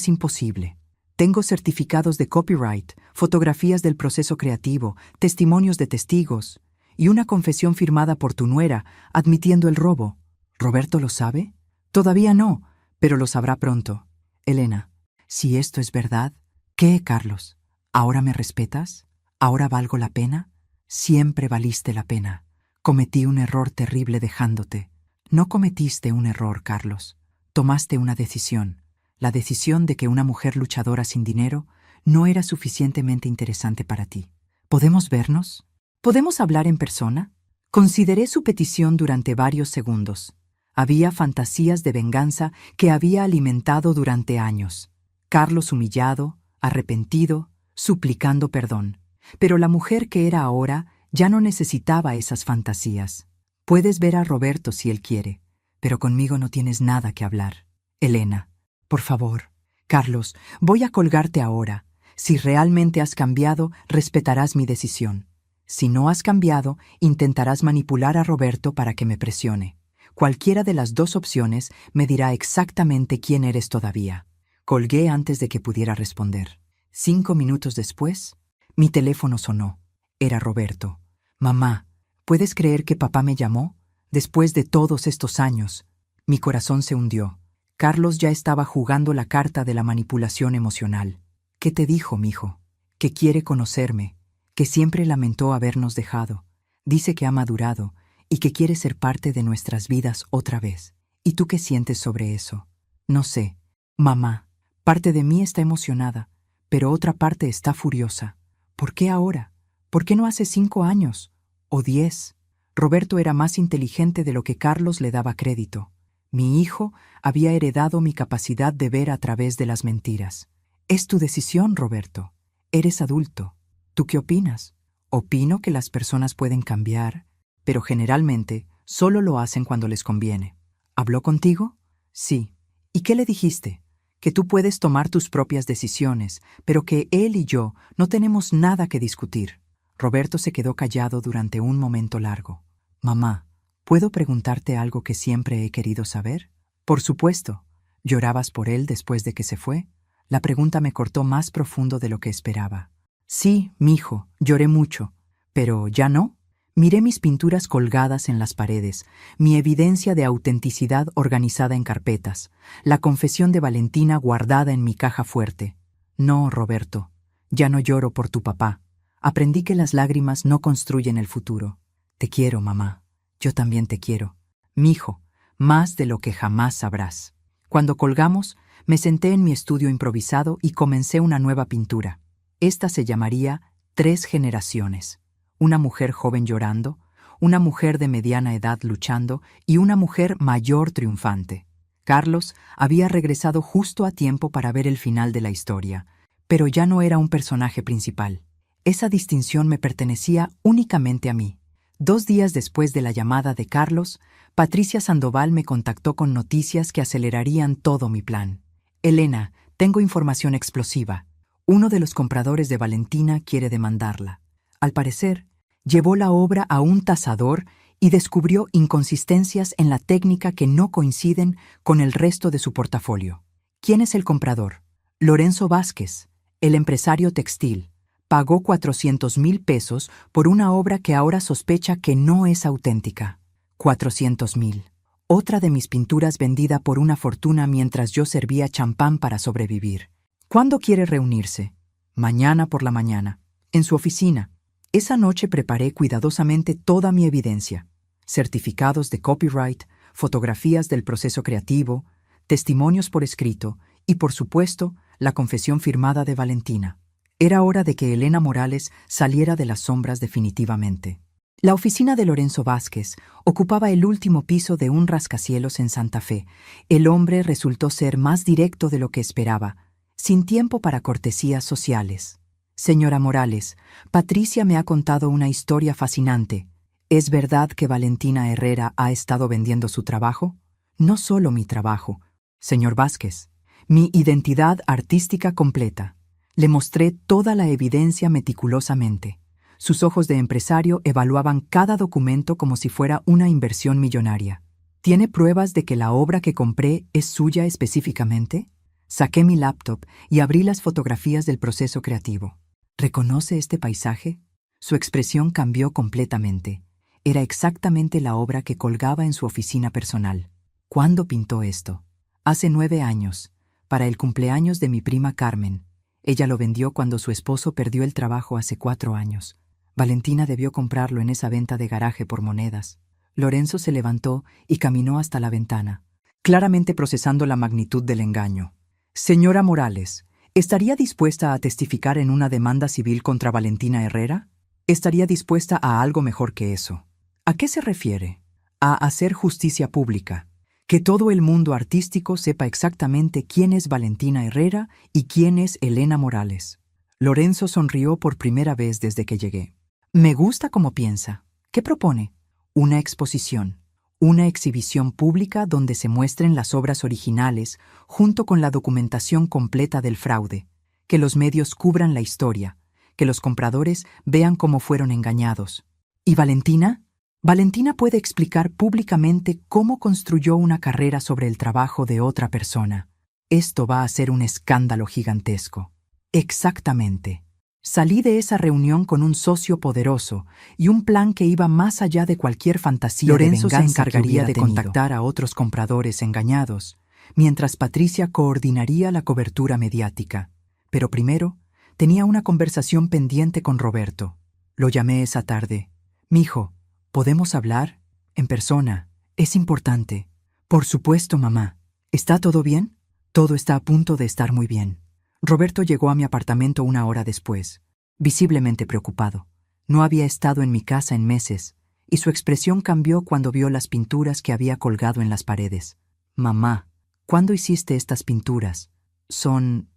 [SPEAKER 1] imposible. Tengo certificados de copyright, fotografías del proceso creativo, testimonios de testigos y una confesión firmada por tu nuera admitiendo el robo. ¿Roberto lo sabe? Todavía no, pero lo sabrá pronto. Elena, si esto es verdad, ¿qué, Carlos? ¿Ahora me respetas? ¿Ahora valgo la pena? Siempre valiste la pena. Cometí un error terrible dejándote. No cometiste un error, Carlos. Tomaste una decisión. La decisión de que una mujer luchadora sin dinero no era suficientemente interesante para ti. ¿Podemos vernos? ¿Podemos hablar en persona? Consideré su petición durante varios segundos. Había fantasías de venganza que había alimentado durante años. Carlos humillado, arrepentido, suplicando perdón. Pero la mujer que era ahora ya no necesitaba esas fantasías. Puedes ver a Roberto si él quiere, pero conmigo no tienes nada que hablar. Elena, por favor. Carlos, voy a colgarte ahora. Si realmente has cambiado, respetarás mi decisión. Si no has cambiado, intentarás manipular a Roberto para que me presione. Cualquiera de las dos opciones me dirá exactamente quién eres todavía. Colgué antes de que pudiera responder. 5 minutos después, mi teléfono sonó. Era Roberto. Mamá, ¿puedes creer que papá me llamó? Después de todos estos años. Mi corazón se hundió. Carlos ya estaba jugando la carta de la manipulación emocional. ¿Qué te dijo, mijo? Que quiere conocerme, que siempre lamentó habernos dejado. Dice que ha madurado y que quiere ser parte de nuestras vidas otra vez. ¿Y tú qué sientes sobre eso? No sé. Mamá, parte de mí está emocionada, pero otra parte está furiosa. ¿Por qué ahora? ¿Por qué no hace 5 años? ¿O 10? Roberto era más inteligente de lo que Carlos le daba crédito. Mi hijo había heredado mi capacidad de ver a través de las mentiras. Es tu decisión, Roberto. Eres adulto. ¿Tú qué opinas? Opino que las personas pueden cambiar, pero generalmente solo lo hacen cuando les conviene. ¿Habló contigo? Sí. ¿Y qué le dijiste? Que tú puedes tomar tus propias decisiones, pero que él y yo no tenemos nada que discutir. Roberto se quedó callado durante un momento largo. Mamá, ¿puedo preguntarte algo que siempre he querido saber? Por supuesto. ¿Llorabas por él después de que se fue? La pregunta me cortó más profundo de lo que esperaba. Sí, mijo, lloré mucho. ¿Pero ya no? Miré mis pinturas colgadas en las paredes, mi evidencia de autenticidad organizada en carpetas, la confesión de Valentina guardada en mi caja fuerte. No, Roberto, ya no lloro por tu papá. Aprendí que las lágrimas no construyen el futuro. Te quiero, mamá. Yo también te quiero. Mijo, más de lo que jamás sabrás. Cuando colgamos, me senté en mi estudio improvisado y comencé una nueva pintura. Esta se llamaría Tres generaciones. Una mujer joven llorando, una mujer de mediana edad luchando y una mujer mayor triunfante. Carlos había regresado justo a tiempo para ver el final de la historia, pero ya no era un personaje principal. Esa distinción me pertenecía únicamente a mí. 2 días después de la llamada de Carlos, Patricia Sandoval me contactó con noticias que acelerarían todo mi plan. Elena, tengo información explosiva. Uno de los compradores de Valentina quiere demandarla. Al parecer, llevó la obra a un tasador y descubrió inconsistencias en la técnica que no coinciden con el resto de su portafolio. ¿Quién es el comprador? Lorenzo Vázquez, el empresario textil. Pagó 400,000 pesos por una obra que ahora sospecha que no es auténtica. 400,000. Otra de mis pinturas vendida por una fortuna mientras yo servía champán para sobrevivir. ¿Cuándo quiere reunirse? Mañana por la mañana. En su oficina. Esa noche preparé cuidadosamente toda mi evidencia. Certificados de copyright, fotografías del proceso creativo, testimonios por escrito y, por supuesto, la confesión firmada de Valentina. Era hora de que Elena Morales saliera de las sombras definitivamente. La oficina de Lorenzo Vázquez ocupaba el último piso de un rascacielos en Santa Fe. El hombre resultó ser más directo de lo que esperaba, sin tiempo para cortesías sociales. Señora Morales, Patricia me ha contado una historia fascinante. ¿Es verdad que Valentina Herrera ha estado vendiendo su trabajo? No solo mi trabajo, señor Vázquez, mi identidad artística completa. Le mostré toda la evidencia meticulosamente. Sus ojos de empresario evaluaban cada documento como si fuera una inversión millonaria. ¿Tiene pruebas de que la obra que compré es suya específicamente? Saqué mi laptop y abrí las fotografías del proceso creativo. ¿Reconoce este paisaje? Su expresión cambió completamente. Era exactamente la obra que colgaba en su oficina personal. ¿Cuándo pintó esto? Hace 9 años, para el cumpleaños de mi prima Carmen. Ella lo vendió cuando su esposo perdió el trabajo hace 4 años. Valentina debió comprarlo en esa venta de garaje por monedas. Lorenzo se levantó y caminó hasta la ventana, claramente procesando la magnitud del engaño. Señora Morales, ¿estaría dispuesta a testificar en una demanda civil contra Valentina Herrera? ¿Estaría dispuesta a algo mejor que eso? ¿A qué se refiere? A hacer justicia pública. Que todo el mundo artístico sepa exactamente quién es Valentina Herrera y quién es Elena Morales. Lorenzo sonrió por primera vez desde que llegué. Me gusta cómo piensa. ¿Qué propone? Una exposición. Una exhibición pública donde se muestren las obras originales junto con la documentación completa del fraude. Que los medios cubran la historia. Que los compradores vean cómo fueron engañados. ¿Y Valentina? Valentina puede explicar públicamente cómo construyó una carrera sobre el trabajo de otra persona. Esto va a ser un escándalo gigantesco. Exactamente. Salí de esa reunión con un socio poderoso y un plan que iba más allá de cualquier fantasía de venganza. Lorenzo se encargaría de contactar a otros compradores engañados, mientras Patricia coordinaría la cobertura mediática. Pero primero, tenía una conversación pendiente con Roberto. Lo llamé esa tarde. Mijo, ¿podemos hablar? En persona. Es importante. Por supuesto, mamá. ¿Está todo bien? Todo está a punto de estar muy bien. Roberto llegó a mi apartamento 1 hora después, visiblemente preocupado. No había estado en mi casa en meses, y su expresión cambió cuando vio las pinturas que había colgado en las paredes. Mamá, ¿cuándo hiciste estas pinturas? Son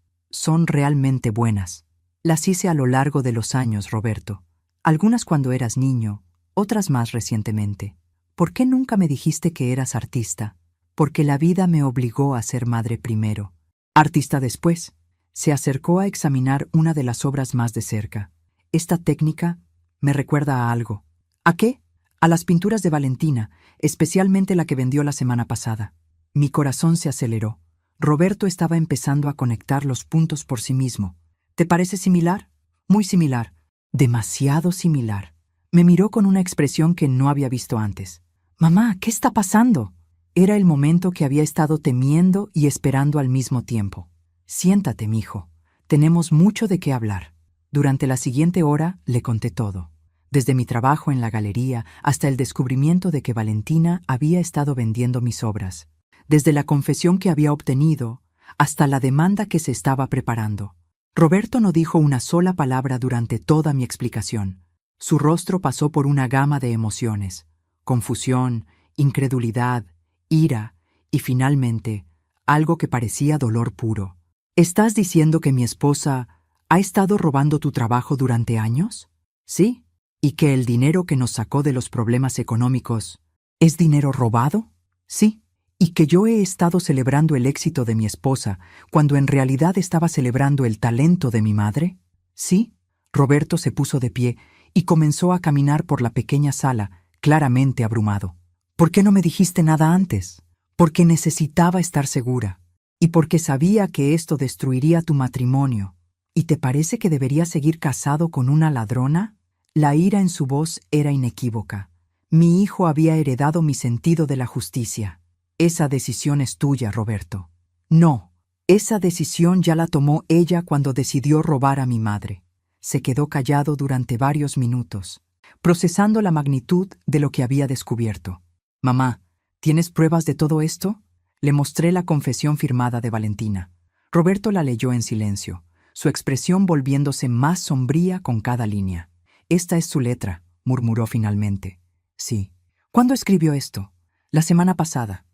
[SPEAKER 1] realmente buenas. Las hice a lo largo de los años, Roberto. Algunas cuando eras niño, otras más recientemente. ¿Por qué nunca me dijiste que eras artista? Porque la vida me obligó a ser madre primero. Artista después. Se acercó a examinar una de las obras más de cerca. Esta técnica, Me recuerda a algo. ¿A qué? A las pinturas de Valentina, especialmente la que vendió la semana pasada. Mi corazón se aceleró. Roberto estaba empezando a conectar los puntos por sí mismo. ¿Te parece similar? Muy similar. Demasiado similar. Me miró con una expresión que no había visto antes. Mamá, ¿qué está pasando? Era el momento que había estado temiendo y esperando al mismo tiempo. Siéntate, mijo. Tenemos mucho de qué hablar. Durante la siguiente hora le conté todo. Desde mi trabajo en la galería hasta el descubrimiento de que Valentina había estado vendiendo mis obras. Desde la confesión que había obtenido hasta la demanda que se estaba preparando. Roberto no dijo una sola palabra durante toda mi explicación. Su rostro pasó por una gama de emociones: confusión, incredulidad, ira y finalmente algo que parecía dolor puro. ¿Estás diciendo que mi esposa ha estado robando tu trabajo durante años? Sí. ¿Y que el dinero que nos sacó de los problemas económicos es dinero robado? Sí. ¿Y que yo he estado celebrando el éxito de mi esposa cuando en realidad estaba celebrando el talento de mi madre? Sí. Roberto se puso de pie y comenzó a caminar por la pequeña sala, claramente abrumado. ¿Por qué no me dijiste nada antes? Porque necesitaba estar segura. Y porque sabía que esto destruiría tu matrimonio. ¿Y te parece que debería seguir casado con una ladrona? La ira en su voz era inequívoca. Mi hijo había heredado mi sentido de la justicia. Esa decisión es tuya, Roberto. No, esa decisión ya la tomó ella cuando decidió robar a mi madre. Se quedó callado durante varios minutos, procesando la magnitud de lo que había descubierto. Mamá, ¿tienes pruebas de todo esto? Le mostré la confesión firmada de Valentina. Roberto la leyó en silencio, su expresión volviéndose más sombría con cada línea. Esta es su letra, murmuró finalmente. Sí. ¿Cuándo escribió esto? La semana pasada.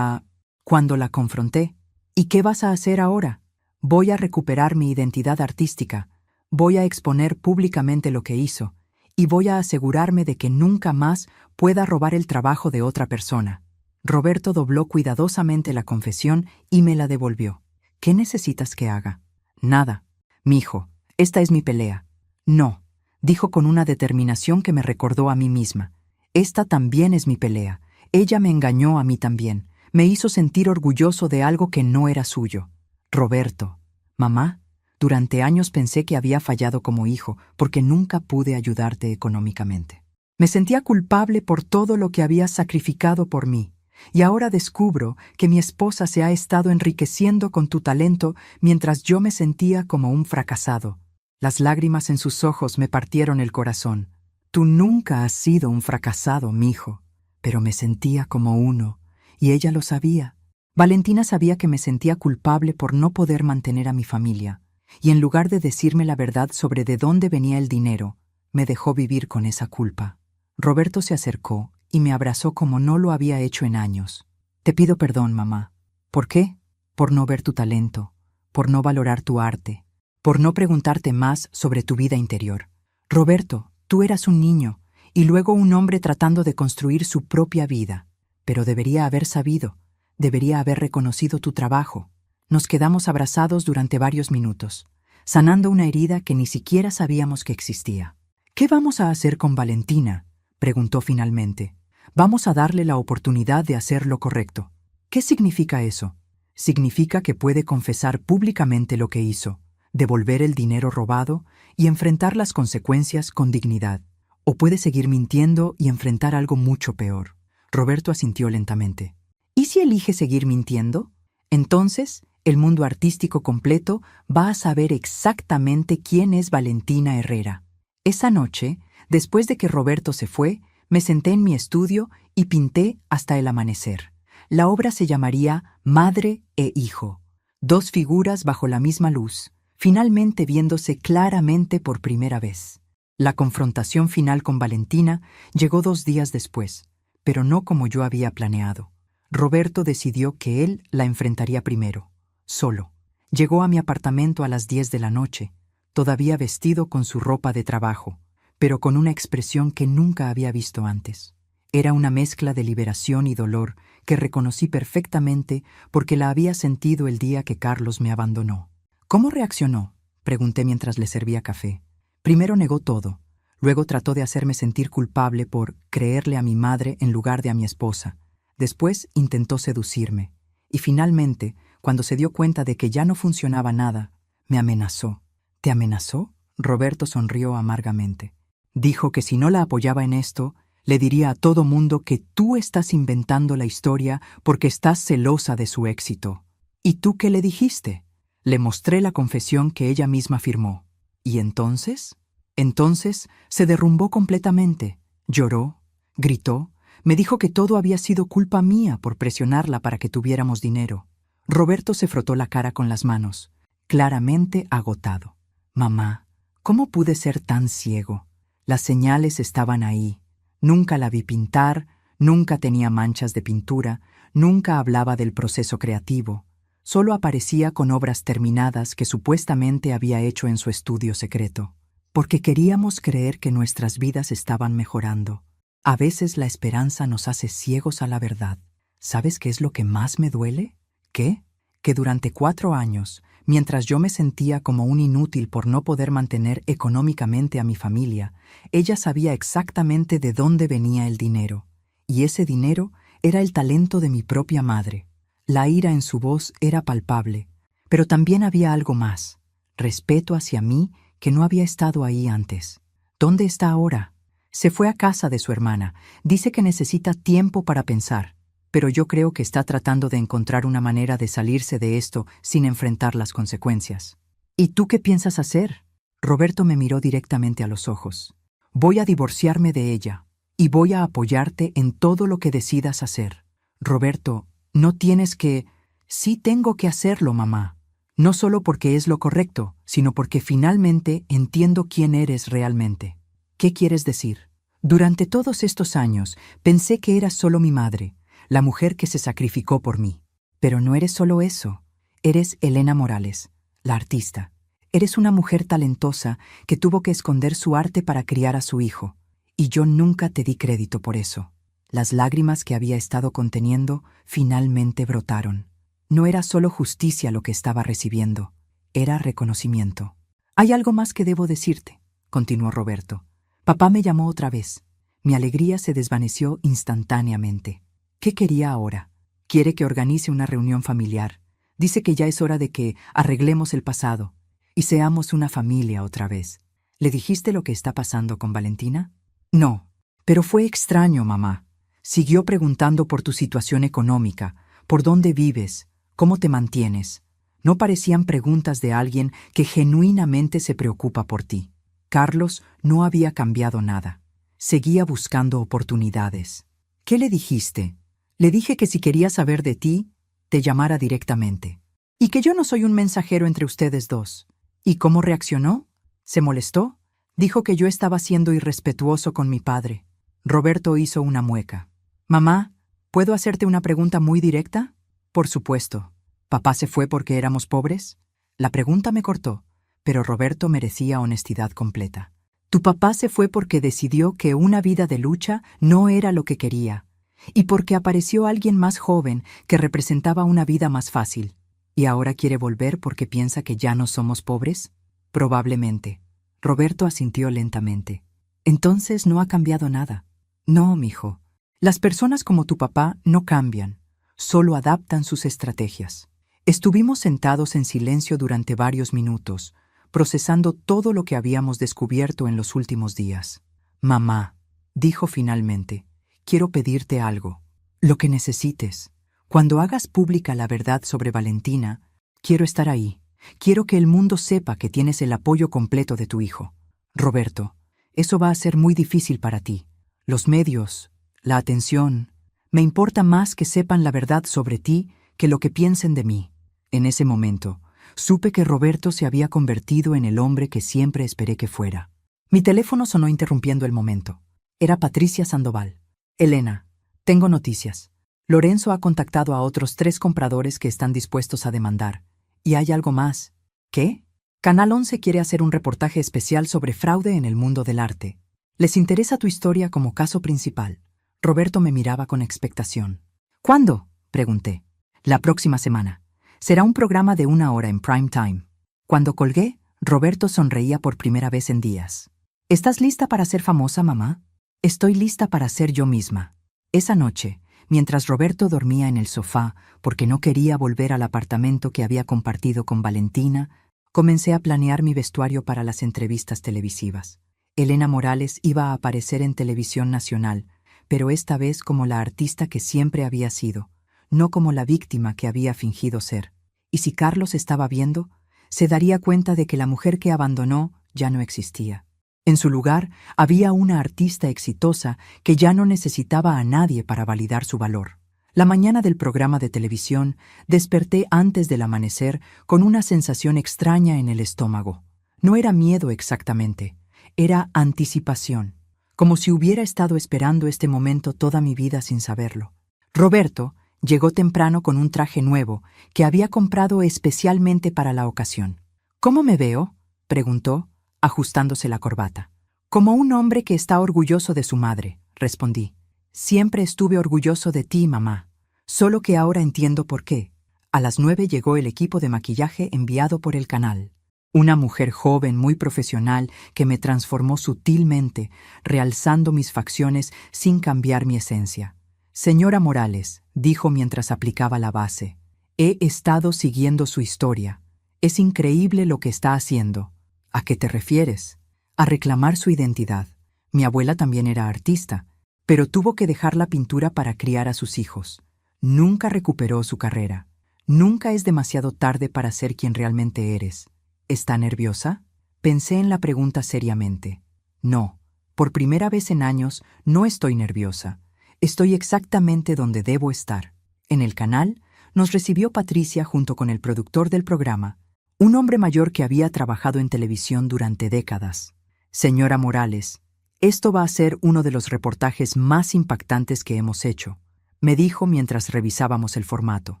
[SPEAKER 1] Cuando la confronté. ¿Y qué vas a hacer ahora? Voy a recuperar mi identidad artística. Voy a exponer públicamente lo que hizo. Y voy a asegurarme de que nunca más pueda robar el trabajo de otra persona. Roberto dobló cuidadosamente la confesión y me la devolvió. ¿Qué necesitas que haga? Nada. Mijo, esta es mi pelea. No, dijo con una determinación que me recordó a mí misma. Esta también es mi pelea. Ella me engañó a mí también. Me hizo sentir orgulloso de algo que no era suyo. Roberto, mamá, durante años pensé que había fallado como hijo porque nunca pude ayudarte económicamente. Me sentía culpable por todo lo que habías sacrificado por mí. Y ahora descubro que mi esposa se ha estado enriqueciendo con tu talento mientras yo me sentía como un fracasado. Las lágrimas en sus ojos me partieron el corazón. Tú nunca has sido un fracasado, mijo. Pero me sentía como uno, y ella lo sabía. Valentina sabía que me sentía culpable por no poder mantener a mi familia, y en lugar de decirme la verdad sobre de dónde venía el dinero, me dejó vivir con esa culpa. Roberto se acercó y me abrazó como no lo había hecho en años. Te pido perdón, mamá. ¿Por qué? Por no ver tu talento, por no valorar tu arte, por no preguntarte más sobre tu vida interior. Roberto, tú eras un niño, y luego un hombre tratando de construir su propia vida. Pero debería haber sabido, debería haber reconocido tu trabajo. Nos quedamos abrazados durante varios minutos, sanando una herida que ni siquiera sabíamos que existía. ¿Qué vamos a hacer con Valentina?, preguntó finalmente. Vamos a darle la oportunidad de hacer lo correcto. ¿Qué significa eso? Significa que puede confesar públicamente lo que hizo, devolver el dinero robado y enfrentar las consecuencias con dignidad. O puede seguir mintiendo y enfrentar algo mucho peor. Roberto asintió lentamente. ¿Y si elige seguir mintiendo? Entonces, el mundo artístico completo va a saber exactamente quién es Valentina Herrera. Esa noche, después de que Roberto se fue, me senté en mi estudio y pinté hasta el amanecer. La obra se llamaría Madre e Hijo. Dos figuras bajo la misma luz, finalmente viéndose claramente por primera vez. La confrontación final con Valentina llegó 2 días después, pero no como yo había planeado. Roberto decidió que él la enfrentaría primero, solo. Llegó a mi apartamento a las 10 de la noche, todavía vestido con su ropa de trabajo, pero con una expresión que nunca había visto antes. Era una mezcla de liberación y dolor que reconocí perfectamente porque la había sentido el día que Carlos me abandonó. ¿Cómo reaccionó?, pregunté mientras le servía café. Primero negó todo, Luego trató de hacerme sentir culpable por creerle a mi madre en lugar de a mi esposa. Después intentó seducirme. Y finalmente, cuando se dio cuenta de que ya no funcionaba nada, me amenazó. ¿Te amenazó? Roberto sonrió amargamente. Dijo que si no la apoyaba en esto, le diría a todo mundo que tú estás inventando la historia porque estás celosa de su éxito. ¿Y tú qué le dijiste? Le mostré la confesión que ella misma firmó. ¿Y entonces? Entonces se derrumbó completamente. Lloró, gritó, me dijo que todo había sido culpa mía por presionarla para que tuviéramos dinero. Roberto se frotó la cara con las manos, claramente agotado. Mamá, ¿cómo pude ser tan ciego? Las señales estaban ahí. Nunca la vi pintar, nunca tenía manchas de pintura, nunca hablaba del proceso creativo. Solo aparecía con obras terminadas que supuestamente había hecho en su estudio secreto. Porque queríamos creer que nuestras vidas estaban mejorando. A veces la esperanza nos hace ciegos a la verdad. ¿Sabes qué es lo que más me duele? ¿Qué? Que durante 4 años, mientras yo me sentía como un inútil por no poder mantener económicamente a mi familia, ella sabía exactamente de dónde venía el dinero. Y ese dinero era el talento de mi propia madre. La ira en su voz era palpable, pero también había algo más, respeto hacia mí que no había estado ahí antes. ¿Dónde está ahora? Se fue a casa de su hermana. Dice que necesita tiempo para pensar, pero yo creo que está tratando de encontrar una manera de salirse de esto sin enfrentar las consecuencias. ¿Y tú qué piensas hacer? Roberto me miró directamente a los ojos. Voy a divorciarme de ella y voy a apoyarte en todo lo que decidas hacer. Roberto, no tienes que... Sí tengo que hacerlo, mamá. No solo porque es lo correcto, sino porque finalmente entiendo quién eres realmente. ¿Qué quieres decir? Durante todos estos años pensé que eras solo mi madre, la mujer que se sacrificó por mí. Pero no eres solo eso. Eres Elena Morales, la artista. Eres una mujer talentosa que tuvo que esconder su arte para criar a su hijo. Y yo nunca te di crédito por eso. Las lágrimas que había estado conteniendo finalmente brotaron. No era solo justicia lo que estaba recibiendo, era reconocimiento. «Hay algo más que debo decirte», continuó Roberto. «Papá me llamó otra vez. Mi alegría se desvaneció instantáneamente. ¿Qué quería ahora? Quiere que organice una reunión familiar. Dice que ya es hora de que arreglemos el pasado y seamos una familia otra vez. ¿Le dijiste lo que está pasando con Valentina?» «No, pero fue extraño, mamá. Siguió preguntando por tu situación económica, por dónde vives, cómo te mantienes. No parecían preguntas de alguien que genuinamente se preocupa por ti. Carlos no había cambiado nada. Seguía buscando oportunidades. ¿Qué le dijiste?» «Le dije que si quería saber de ti, te llamara directamente. Y que yo no soy un mensajero entre ustedes dos». ¿Y cómo reaccionó? ¿Se molestó? Dijo que yo estaba siendo irrespetuoso con mi padre. Roberto hizo una mueca. «Mamá, ¿puedo hacerte una pregunta muy directa?» «Por supuesto. ¿Papá se fue porque éramos pobres?» La pregunta me cortó, pero Roberto merecía honestidad completa. «Tu papá se fue porque decidió que una vida de lucha no era lo que quería, y porque apareció alguien más joven que representaba una vida más fácil. ¿Y ahora quiere volver porque piensa que ya no somos pobres?» «Probablemente». Roberto asintió lentamente. «Entonces no ha cambiado nada». «No, mijo. Las personas como tu papá no cambian, solo adaptan sus estrategias». Estuvimos sentados en silencio durante varios minutos, procesando todo lo que habíamos descubierto en los últimos días. «Mamá», dijo finalmente, «quiero pedirte algo, lo que necesites. Cuando hagas pública la verdad sobre Valentina, quiero estar ahí. Quiero que el mundo sepa que tienes el apoyo completo de tu hijo. Roberto, eso va a ser muy difícil para ti. Los medios, la atención, me importa más que sepan la verdad sobre ti que lo que piensen de mí». En ese momento, supe que Roberto se había convertido en el hombre que siempre esperé que fuera. Mi teléfono sonó interrumpiendo el momento. Era Patricia Sandoval. «Elena, tengo noticias. Lorenzo ha contactado a otros 3 compradores que están dispuestos a demandar. Y hay algo más». «¿Qué?» «Canal 11 quiere hacer un reportaje especial sobre fraude en el mundo del arte. Les interesa tu historia como caso principal». Roberto me miraba con expectación. «¿Cuándo?», pregunté. «La próxima semana. Será un programa de 1 hora en prime time». Cuando colgué, Roberto sonreía por primera vez en días. ¿Estás lista para ser famosa, mamá? Estoy lista para ser yo misma. Esa noche, mientras Roberto dormía en el sofá porque no quería volver al apartamento que había compartido con Valentina, comencé a planear mi vestuario para las entrevistas televisivas. Elena Morales iba a aparecer en televisión nacional, pero esta vez como la artista que siempre había sido, no como la víctima que había fingido ser. Y si Carlos estaba viendo, se daría cuenta de que la mujer que abandonó ya no existía. En su lugar, había una artista exitosa que ya no necesitaba a nadie para validar su valor. La mañana del programa de televisión desperté antes del amanecer con una sensación extraña en el estómago. No era miedo exactamente, era anticipación, como si hubiera estado esperando este momento toda mi vida sin saberlo. Roberto llegó temprano con un traje nuevo que había comprado especialmente para la ocasión. ¿Cómo me veo?, preguntó, ajustándose la corbata. Como un hombre que está orgulloso de su madre, respondí. Siempre estuve orgulloso de ti, mamá. Solo que ahora entiendo por qué. A las 9 llegó el equipo de maquillaje enviado por el canal. Una mujer joven, muy profesional, que me transformó sutilmente, realzando mis facciones sin cambiar mi esencia. Señora Morales, dijo mientras aplicaba la base, he estado siguiendo su historia. Es increíble lo que está haciendo. ¿A qué te refieres? A reclamar su identidad. Mi abuela también era artista, pero tuvo que dejar la pintura para criar a sus hijos. Nunca recuperó su carrera. Nunca es demasiado tarde para ser quien realmente eres. ¿Está nerviosa? Pensé en la pregunta seriamente. No, por primera vez en años no estoy nerviosa. Estoy exactamente donde debo estar. En el canal nos recibió Patricia junto con el productor del programa, un hombre mayor que había trabajado en televisión durante décadas. Señora Morales, esto va a ser uno de los reportajes más impactantes que hemos hecho, me dijo mientras revisábamos el formato.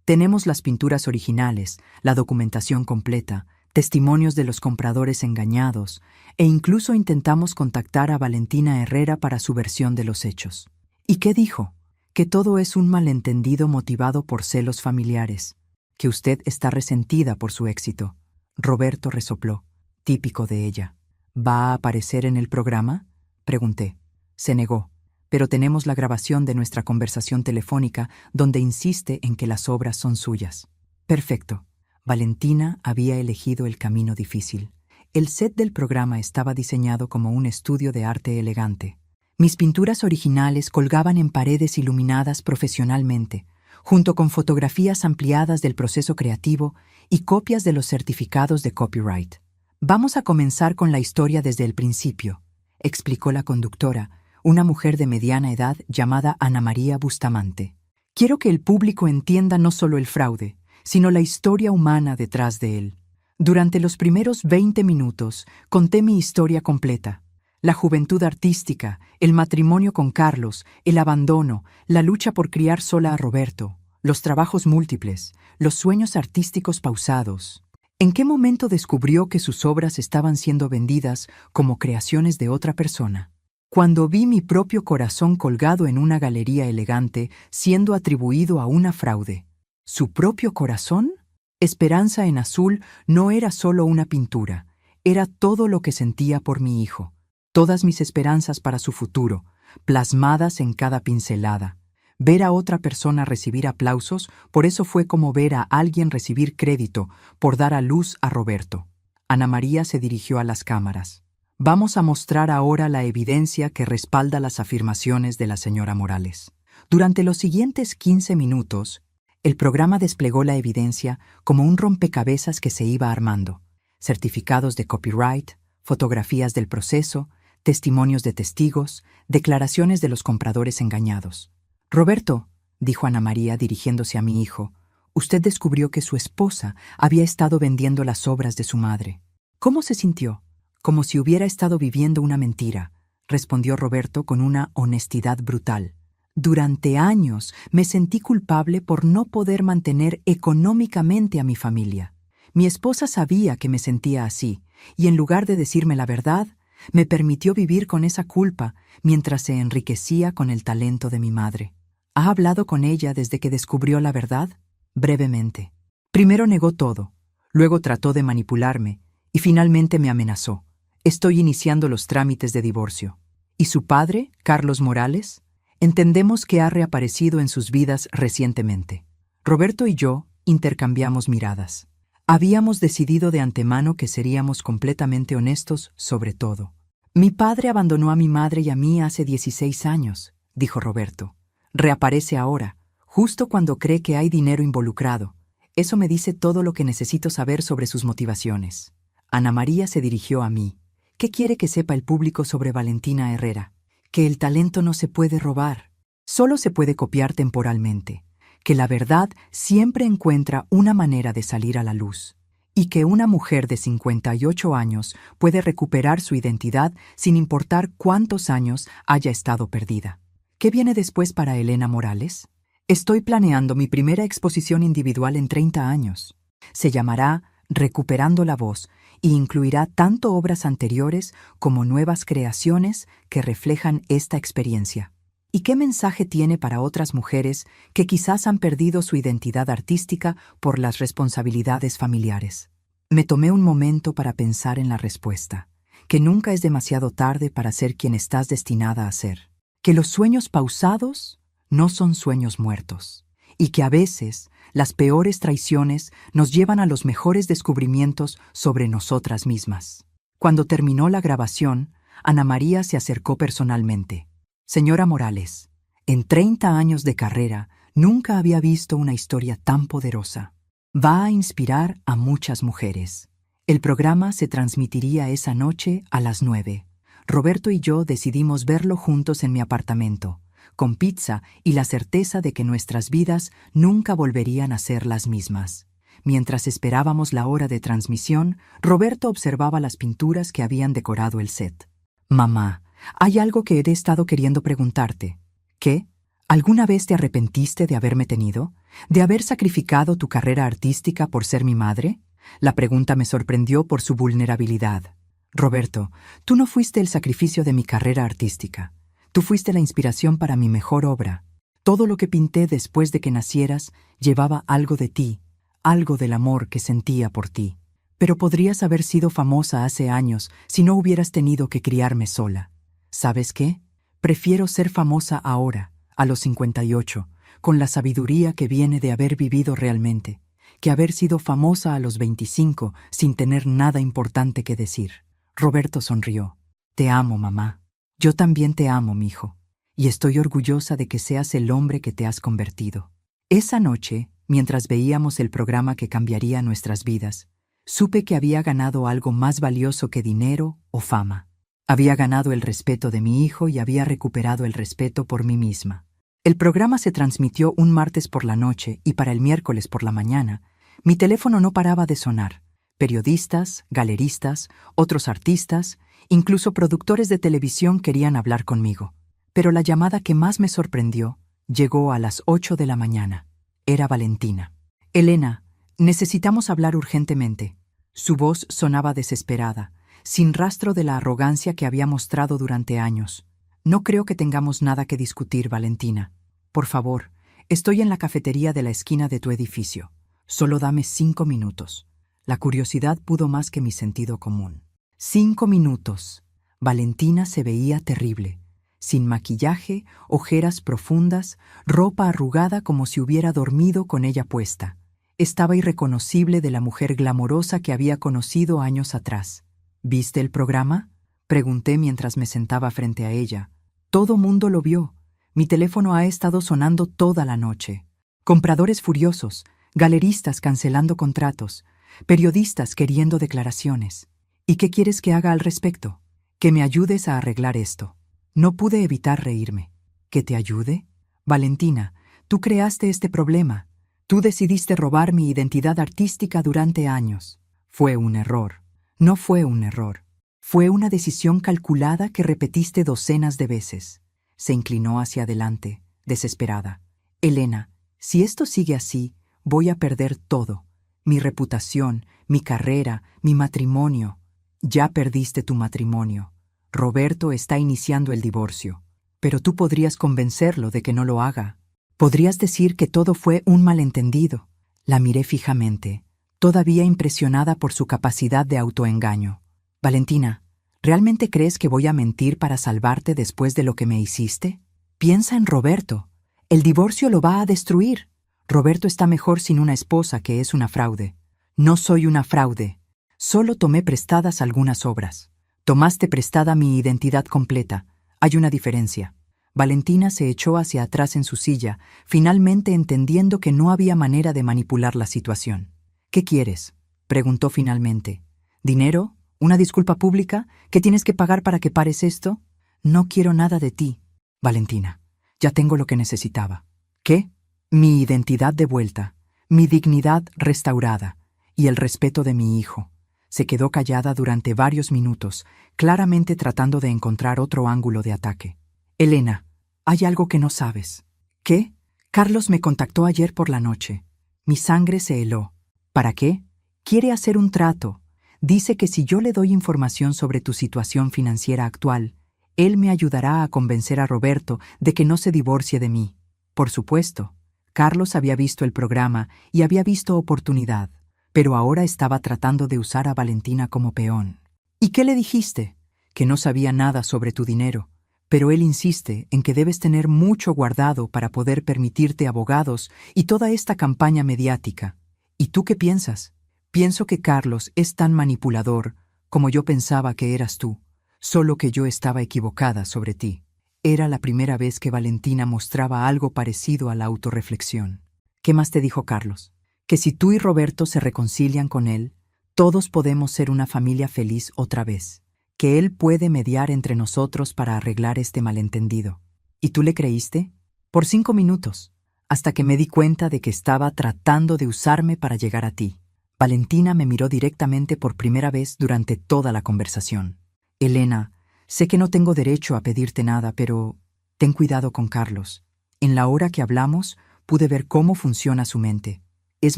[SPEAKER 1] Tenemos las pinturas originales, la documentación completa, testimonios de los compradores engañados, e incluso intentamos contactar a Valentina Herrera para su versión de los hechos. ¿Y qué dijo? Que todo es un malentendido motivado por celos familiares, que usted está resentida por su éxito. Roberto resopló, típico de ella. ¿Va a aparecer en el programa?, pregunté. Se negó, pero tenemos la grabación de nuestra conversación telefónica donde insiste en que las obras son suyas. Perfecto. Valentina había elegido el camino difícil. El set del programa estaba diseñado como un estudio de arte elegante. Mis pinturas originales colgaban en paredes iluminadas profesionalmente, junto con fotografías ampliadas del proceso creativo y copias de los certificados de copyright. Vamos a comenzar con la historia desde el principio, explicó la conductora, una mujer de mediana edad llamada Ana María Bustamante. Quiero que el público entienda no solo el fraude, sino la historia humana detrás de él. Durante los primeros 20 minutos conté mi historia completa. La juventud artística, el matrimonio con Carlos, el abandono, la lucha por criar sola a Roberto, los trabajos múltiples, los sueños artísticos pausados. ¿En qué momento descubrió que sus obras estaban siendo vendidas como creaciones de otra persona? Cuando vi mi propio corazón colgado en una galería elegante siendo atribuido a una fraude. ¿Su propio corazón? Esperanza en azul no era solo una pintura, era todo lo que sentía por mi hijo. Todas mis esperanzas para su futuro, plasmadas en cada pincelada. Ver a otra persona recibir aplausos, por eso fue como ver a alguien recibir crédito por dar a luz a Roberto. Ana María se dirigió a las cámaras. Vamos a mostrar ahora la evidencia que respalda las afirmaciones de la señora Morales. Durante los siguientes 15 minutos, el programa desplegó la evidencia como un rompecabezas que se iba armando. Certificados de copyright, fotografías del proceso, testimonios de testigos, declaraciones de los compradores engañados. Roberto, dijo Ana María dirigiéndose a mi hijo, usted descubrió que su esposa había estado vendiendo las obras de su madre. ¿Cómo se sintió? Como si hubiera estado viviendo una mentira, respondió Roberto con una honestidad brutal. Durante años me sentí culpable por no poder mantener económicamente a mi familia. Mi esposa sabía que me sentía así, y en lugar de decirme la verdad, me permitió vivir con esa culpa mientras se enriquecía con el talento de mi madre. ¿Ha hablado con ella desde que descubrió la verdad? Brevemente. Primero negó todo, luego trató de manipularme y finalmente me amenazó. Estoy iniciando los trámites de divorcio. ¿Y su padre, Carlos Morales? Entendemos que ha reaparecido en sus vidas recientemente. Roberto y yo intercambiamos miradas. Habíamos decidido de antemano que seríamos completamente honestos sobre todo. Mi padre abandonó a mi madre y a mí hace 16 años, dijo Roberto. Reaparece ahora, justo cuando cree que hay dinero involucrado. Eso me dice todo lo que necesito saber sobre sus motivaciones. Ana María se dirigió a mí. ¿Qué quiere que sepa el público sobre Valentina Herrera? Que el talento no se puede robar, solo se puede copiar temporalmente. Que la verdad siempre encuentra una manera de salir a la luz. Y que una mujer de 58 años puede recuperar su identidad sin importar cuántos años haya estado perdida. ¿Qué viene después para Elena Morales? Estoy planeando mi primera exposición individual en 30 años. Se llamará Recuperando la Voz y incluirá tanto obras anteriores como nuevas creaciones que reflejan esta experiencia. ¿Y qué mensaje tiene para otras mujeres que quizás han perdido su identidad artística por las responsabilidades familiares? Me tomé un momento para pensar en la respuesta, que nunca es demasiado tarde para ser quien estás destinada a ser, que los sueños pausados no son sueños muertos, y que a veces las peores traiciones nos llevan a los mejores descubrimientos sobre nosotras mismas. Cuando terminó la grabación, Ana María se acercó personalmente. Señora Morales, en 30 años de carrera nunca había visto una historia tan poderosa. Va a inspirar a muchas mujeres. El programa se transmitiría esa noche a las 9. Roberto y yo decidimos verlo juntos en mi apartamento, con pizza y la certeza de que nuestras vidas nunca volverían a ser las mismas. Mientras esperábamos la hora de transmisión, Roberto observaba las pinturas que habían decorado el set. Mamá, hay algo que he estado queriendo preguntarte. ¿Qué? ¿Alguna vez te arrepentiste de haberme tenido? ¿De haber sacrificado tu carrera artística por ser mi madre? La pregunta me sorprendió por su vulnerabilidad. Roberto, tú no fuiste el sacrificio de mi carrera artística. Tú fuiste la inspiración para mi mejor obra. Todo lo que pinté después de que nacieras llevaba algo de ti, algo del amor que sentía por ti. Pero podrías haber sido famosa hace años si no hubieras tenido que criarme sola. ¿Sabes qué? Prefiero ser famosa ahora, a los 58, con la sabiduría que viene de haber vivido realmente, que haber sido famosa a los 25 sin tener nada importante que decir. Roberto sonrió. Te amo, mamá. Yo también te amo, mijo, y estoy orgullosa de que seas el hombre que te has convertido. Esa noche, mientras veíamos el programa que cambiaría nuestras vidas, supe que había ganado algo más valioso que dinero o fama. Había ganado el respeto de mi hijo y había recuperado el respeto por mí misma. El programa se transmitió un martes por la noche y para el miércoles por la mañana, mi teléfono no paraba de sonar. Periodistas, galeristas, otros artistas, incluso productores de televisión querían hablar conmigo. Pero la llamada que más me sorprendió llegó a las 8 de la mañana. Era Valentina. Elena, necesitamos hablar urgentemente. Su voz sonaba desesperada, sin rastro de la arrogancia que había mostrado durante años. No creo que tengamos nada que discutir, Valentina. Por favor, estoy en la cafetería de la esquina de tu edificio. Solo dame 5 minutos. La curiosidad pudo más que mi sentido común. 5 minutos. Valentina se veía terrible. Sin maquillaje, ojeras profundas, ropa arrugada como si hubiera dormido con ella puesta. Estaba irreconocible de la mujer glamorosa que había conocido años atrás. ¿Viste el programa? Pregunté mientras me sentaba frente a ella. Todo mundo lo vio. Mi teléfono ha estado sonando toda la noche. Compradores furiosos, galeristas cancelando contratos, periodistas queriendo declaraciones. ¿Y qué quieres que haga al respecto? Que me ayudes a arreglar esto. No pude evitar reírme. ¿Que te ayude? Valentina, tú creaste este problema. Tú decidiste robar mi identidad artística durante años. Fue un error. No fue un error. Fue una decisión calculada que repetiste docenas de veces. Se inclinó hacia adelante, desesperada. Elena, si esto sigue así, voy a perder todo. Mi reputación, mi carrera, mi matrimonio. Ya perdiste tu matrimonio. Roberto está iniciando el divorcio. Pero tú podrías convencerlo de que no lo haga. Podrías decir que todo fue un malentendido. La miré fijamente, todavía impresionada por su capacidad de autoengaño. Valentina, ¿Realmente crees que voy a mentir para salvarte después de lo que me hiciste? Piensa en Roberto. El divorcio lo va a destruir. Roberto está mejor sin una esposa que es una fraude. No soy una fraude. Solo tomé prestadas algunas obras. Tomaste prestada mi identidad completa. Hay una diferencia. Valentina se echó hacia atrás en su silla, finalmente entendiendo que no había manera de manipular la situación. ¿Qué quieres?, preguntó finalmente. ¿Dinero? ¿Una disculpa pública? ¿Qué tienes que pagar para que pares esto? No quiero nada de ti, Valentina. Ya tengo lo que necesitaba. ¿Qué? Mi identidad de vuelta, mi dignidad restaurada y el respeto de mi hijo. Se quedó callada durante varios minutos, claramente tratando de encontrar otro ángulo de ataque. Elena, hay algo que no sabes. ¿Qué? Carlos me contactó ayer por la noche. Mi sangre se heló. ¿Para qué? Quiere hacer un trato. Dice que si yo le doy información sobre tu situación financiera actual, él me ayudará a convencer a Roberto de que no se divorcie de mí. Por supuesto, Carlos había visto el programa y había visto oportunidad, pero ahora estaba tratando de usar a Valentina como peón. ¿Y qué le dijiste? Que no sabía nada sobre tu dinero, pero él insiste en que debes tener mucho guardado para poder permitirte abogados y toda esta campaña mediática. ¿Y tú qué piensas? Pienso que Carlos es tan manipulador como yo pensaba que eras tú, solo que yo estaba equivocada sobre ti. Era la primera vez que Valentina mostraba algo parecido a la autorreflexión. ¿Qué más te dijo Carlos? Que si tú y Roberto se reconcilian con él, todos podemos ser una familia feliz otra vez, que él puede mediar entre nosotros para arreglar este malentendido. ¿Y tú le creíste? Por 5 minutos, hasta que me di cuenta de que estaba tratando de usarme para llegar a ti. Valentina me miró directamente por primera vez durante toda la conversación. Elena, sé que no tengo derecho a pedirte nada, pero ten cuidado con Carlos. En la hora que hablamos, pude ver cómo funciona su mente. Es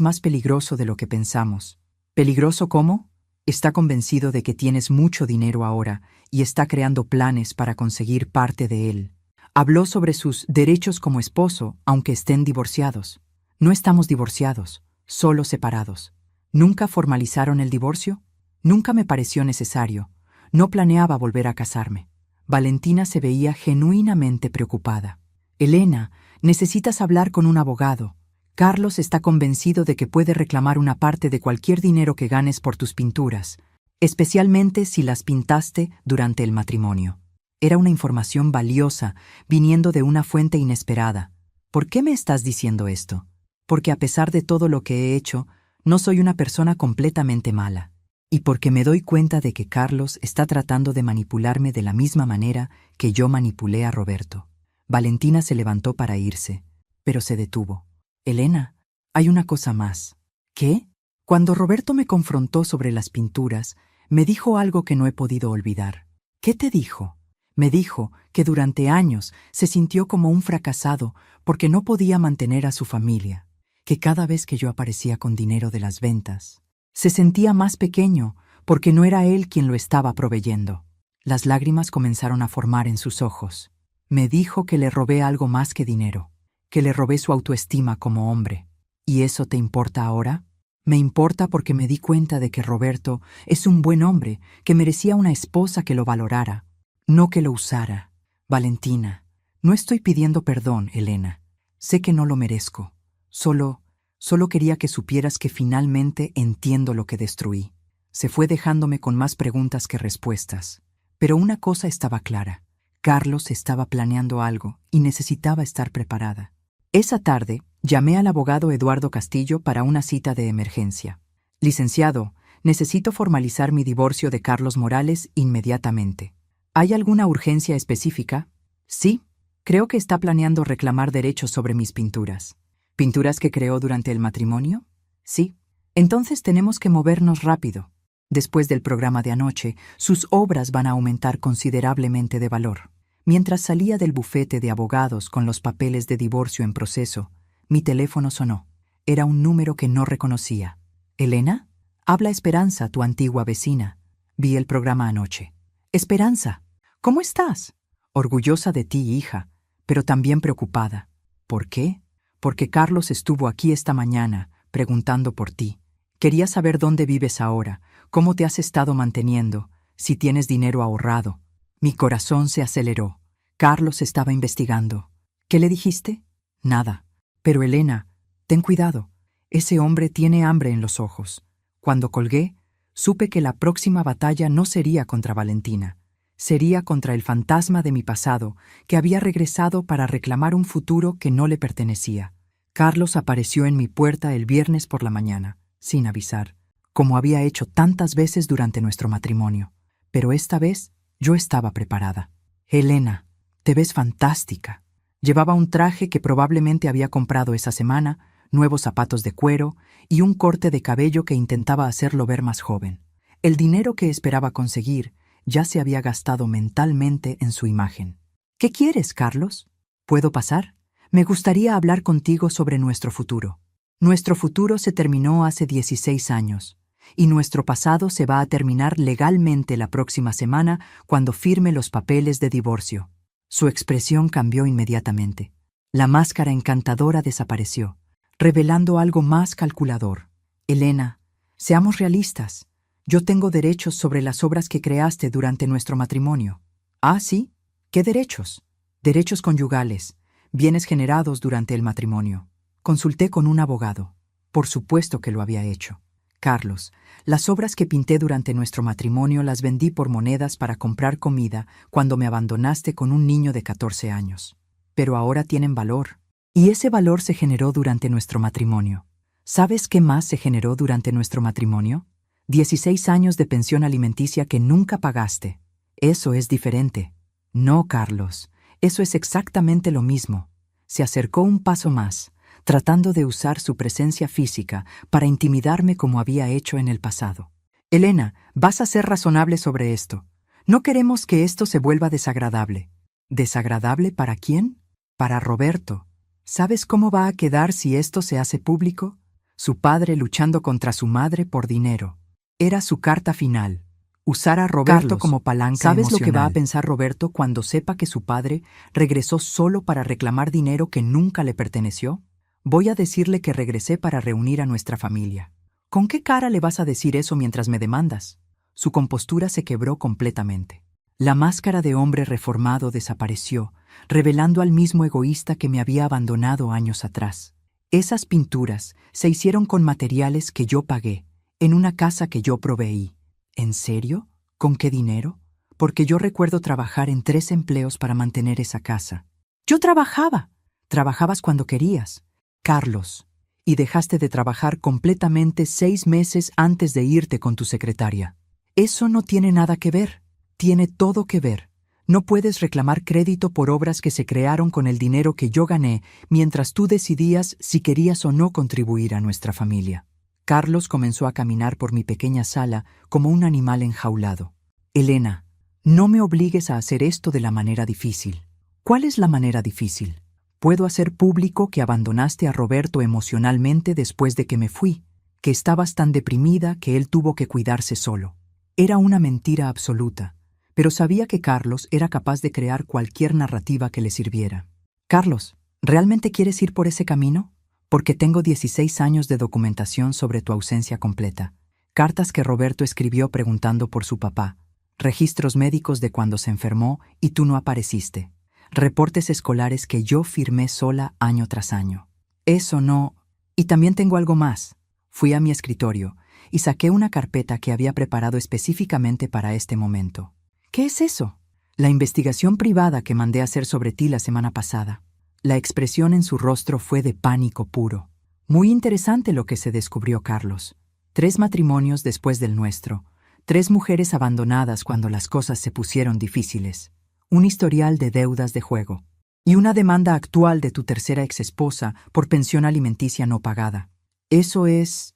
[SPEAKER 1] más peligroso de lo que pensamos. ¿Peligroso cómo? Está convencido de que tienes mucho dinero ahora y está creando planes para conseguir parte de él. Habló sobre sus derechos como esposo, aunque estén divorciados. No estamos divorciados, solo separados. ¿Nunca formalizaron el divorcio? Nunca me pareció necesario. No planeaba volver a casarme. Valentina se veía genuinamente preocupada. Elena, necesitas hablar con un abogado. Carlos está convencido de que puede reclamar una parte de cualquier dinero que ganes por tus pinturas, especialmente si las pintaste durante el matrimonio. Era una información valiosa, viniendo de una fuente inesperada. ¿Por qué me estás diciendo esto? Porque a pesar de todo lo que he hecho, no soy una persona completamente mala. Y porque me doy cuenta de que Carlos está tratando de manipularme de la misma manera que yo manipulé a Roberto. Valentina se levantó para irse, pero se detuvo. Elena, hay una cosa más. ¿Qué? Cuando Roberto me confrontó sobre las pinturas, me dijo algo que no he podido olvidar. ¿Qué te dijo? Me dijo que durante años se sintió como un fracasado porque no podía mantener a su familia, que cada vez que yo aparecía con dinero de las ventas, se sentía más pequeño porque no era él quien lo estaba proveyendo. Las lágrimas comenzaron a formar en sus ojos. Me dijo que le robé algo más que dinero, que le robé su autoestima como hombre. ¿Y eso te importa ahora? Me importa porque me di cuenta de que Roberto es un buen hombre, que merecía una esposa que lo valorara, no que lo usara. Valentina, no estoy pidiendo perdón, Elena. Sé que no lo merezco. Solo quería que supieras que finalmente entiendo lo que destruí. Se fue dejándome con más preguntas que respuestas. Pero una cosa estaba clara. Carlos estaba planeando algo y necesitaba estar preparada. Esa tarde, llamé al abogado Eduardo Castillo para una cita de emergencia. Licenciado, necesito formalizar mi divorcio de Carlos Morales inmediatamente. ¿Hay alguna urgencia específica? Sí, creo que está planeando reclamar derechos sobre mis pinturas. ¿Pinturas que creó durante el matrimonio? Sí. Entonces tenemos que movernos rápido. Después del programa de anoche, sus obras van a aumentar considerablemente de valor. Mientras salía del bufete de abogados con los papeles de divorcio en proceso, mi teléfono sonó. Era un número que no reconocía. ¿Elena? Habla Esperanza, tu antigua vecina. Vi el programa anoche. Esperanza, ¿cómo estás? Orgullosa de ti, hija, pero también preocupada. ¿Por qué? Porque Carlos estuvo aquí esta mañana, preguntando por ti. Quería saber dónde vives ahora, cómo te has estado manteniendo, si tienes dinero ahorrado. Mi corazón se aceleró. Carlos estaba investigando. ¿Qué le dijiste? Nada. Pero Elena, ten cuidado. Ese hombre tiene hambre en los ojos. Cuando colgué, supe que la próxima batalla no sería contra Valentina. Sería contra el fantasma de mi pasado, que había regresado para reclamar un futuro que no le pertenecía. Carlos apareció en mi puerta el viernes por la mañana, sin avisar, como había hecho tantas veces durante nuestro matrimonio. Pero esta vez yo estaba preparada. Elena, te ves fantástica. Llevaba un traje que probablemente había comprado esa semana, nuevos zapatos de cuero y un corte de cabello que intentaba hacerlo ver más joven. El dinero que esperaba conseguir ya se había gastado mentalmente en su imagen. ¿Qué quieres, Carlos? ¿Puedo pasar? Me gustaría hablar contigo sobre nuestro futuro. Nuestro futuro se terminó hace 16 años, y nuestro pasado se va a terminar legalmente la próxima semana cuando firme los papeles de divorcio. Su expresión cambió inmediatamente. La máscara encantadora desapareció, revelando algo más calculador. Elena, seamos realistas. Yo tengo derechos sobre las obras que creaste durante nuestro matrimonio. ¿Ah, sí? ¿Qué derechos? Derechos conyugales, bienes generados durante el matrimonio. Consulté con un abogado. Por supuesto que lo había hecho. Carlos, las obras que pinté durante nuestro matrimonio las vendí por monedas para comprar comida cuando me abandonaste con un niño de 14 años. Pero ahora tienen valor. Y ese valor se generó durante nuestro matrimonio. ¿Sabes qué más se generó durante nuestro matrimonio? 16 años de pensión alimenticia que nunca pagaste. Eso es diferente. No, Carlos, eso es exactamente lo mismo. Se acercó un paso más, tratando de usar su presencia física para intimidarme como había hecho en el pasado. Elena, vas a ser razonable sobre esto. No queremos que esto se vuelva desagradable. ¿Desagradable para quién? Para Roberto. ¿Sabes cómo va a quedar si esto se hace público? Su padre luchando contra su madre por dinero. Era su carta final. Usar a Roberto
[SPEAKER 2] Carlos,
[SPEAKER 1] como palanca
[SPEAKER 2] ¿sabes
[SPEAKER 1] emocional.
[SPEAKER 2] lo que va a
[SPEAKER 1] pensar Roberto cuando sepa que su padre regresó solo para reclamar dinero que nunca le perteneció? Voy a decirle que regresé para reunir a nuestra familia. ¿Con qué cara le vas a decir eso mientras me demandas? Su compostura se quebró completamente. La máscara de hombre reformado desapareció, revelando al mismo egoísta que me había abandonado años atrás. Esas pinturas se hicieron con materiales que yo pagué, en una casa que yo proveí. ¿En serio? ¿Con qué dinero? Porque yo recuerdo trabajar en 3 empleos para mantener esa casa. Yo trabajaba. Trabajabas cuando querías. Carlos, y dejaste de trabajar completamente 6 meses antes de irte con tu secretaria. Eso no tiene nada que ver. Tiene todo que ver. No puedes reclamar crédito por obras que se crearon con el dinero que yo gané mientras tú decidías si querías o no contribuir a nuestra familia. Carlos comenzó a caminar por mi pequeña sala como un animal enjaulado. Elena, no me obligues a hacer esto de la manera difícil. ¿Cuál es la manera difícil? Puedo hacer público que abandonaste a Roberto emocionalmente después de que me fui, que estabas tan deprimida que él tuvo que cuidarse solo. Era una mentira absoluta, pero sabía que Carlos era capaz de crear cualquier narrativa que le sirviera. Carlos, ¿realmente quieres ir por ese camino? Porque tengo 16 años de documentación sobre tu ausencia completa. Cartas que Roberto escribió preguntando por su papá, registros médicos de cuando se enfermó y tú no apareciste, reportes escolares que yo firmé sola año tras año. Eso no... Y también tengo algo más. Fui a mi escritorio y saqué una carpeta que había preparado específicamente para este momento. ¿Qué es eso? La investigación privada que mandé a hacer sobre ti la semana pasada. La expresión en su rostro fue de pánico puro. Muy interesante lo que se descubrió, Carlos. 3 matrimonios después del nuestro. 3 mujeres abandonadas cuando las cosas se pusieron difíciles. Un historial de deudas de juego. Y una demanda actual de tu tercera exesposa por pensión alimenticia no pagada. Eso es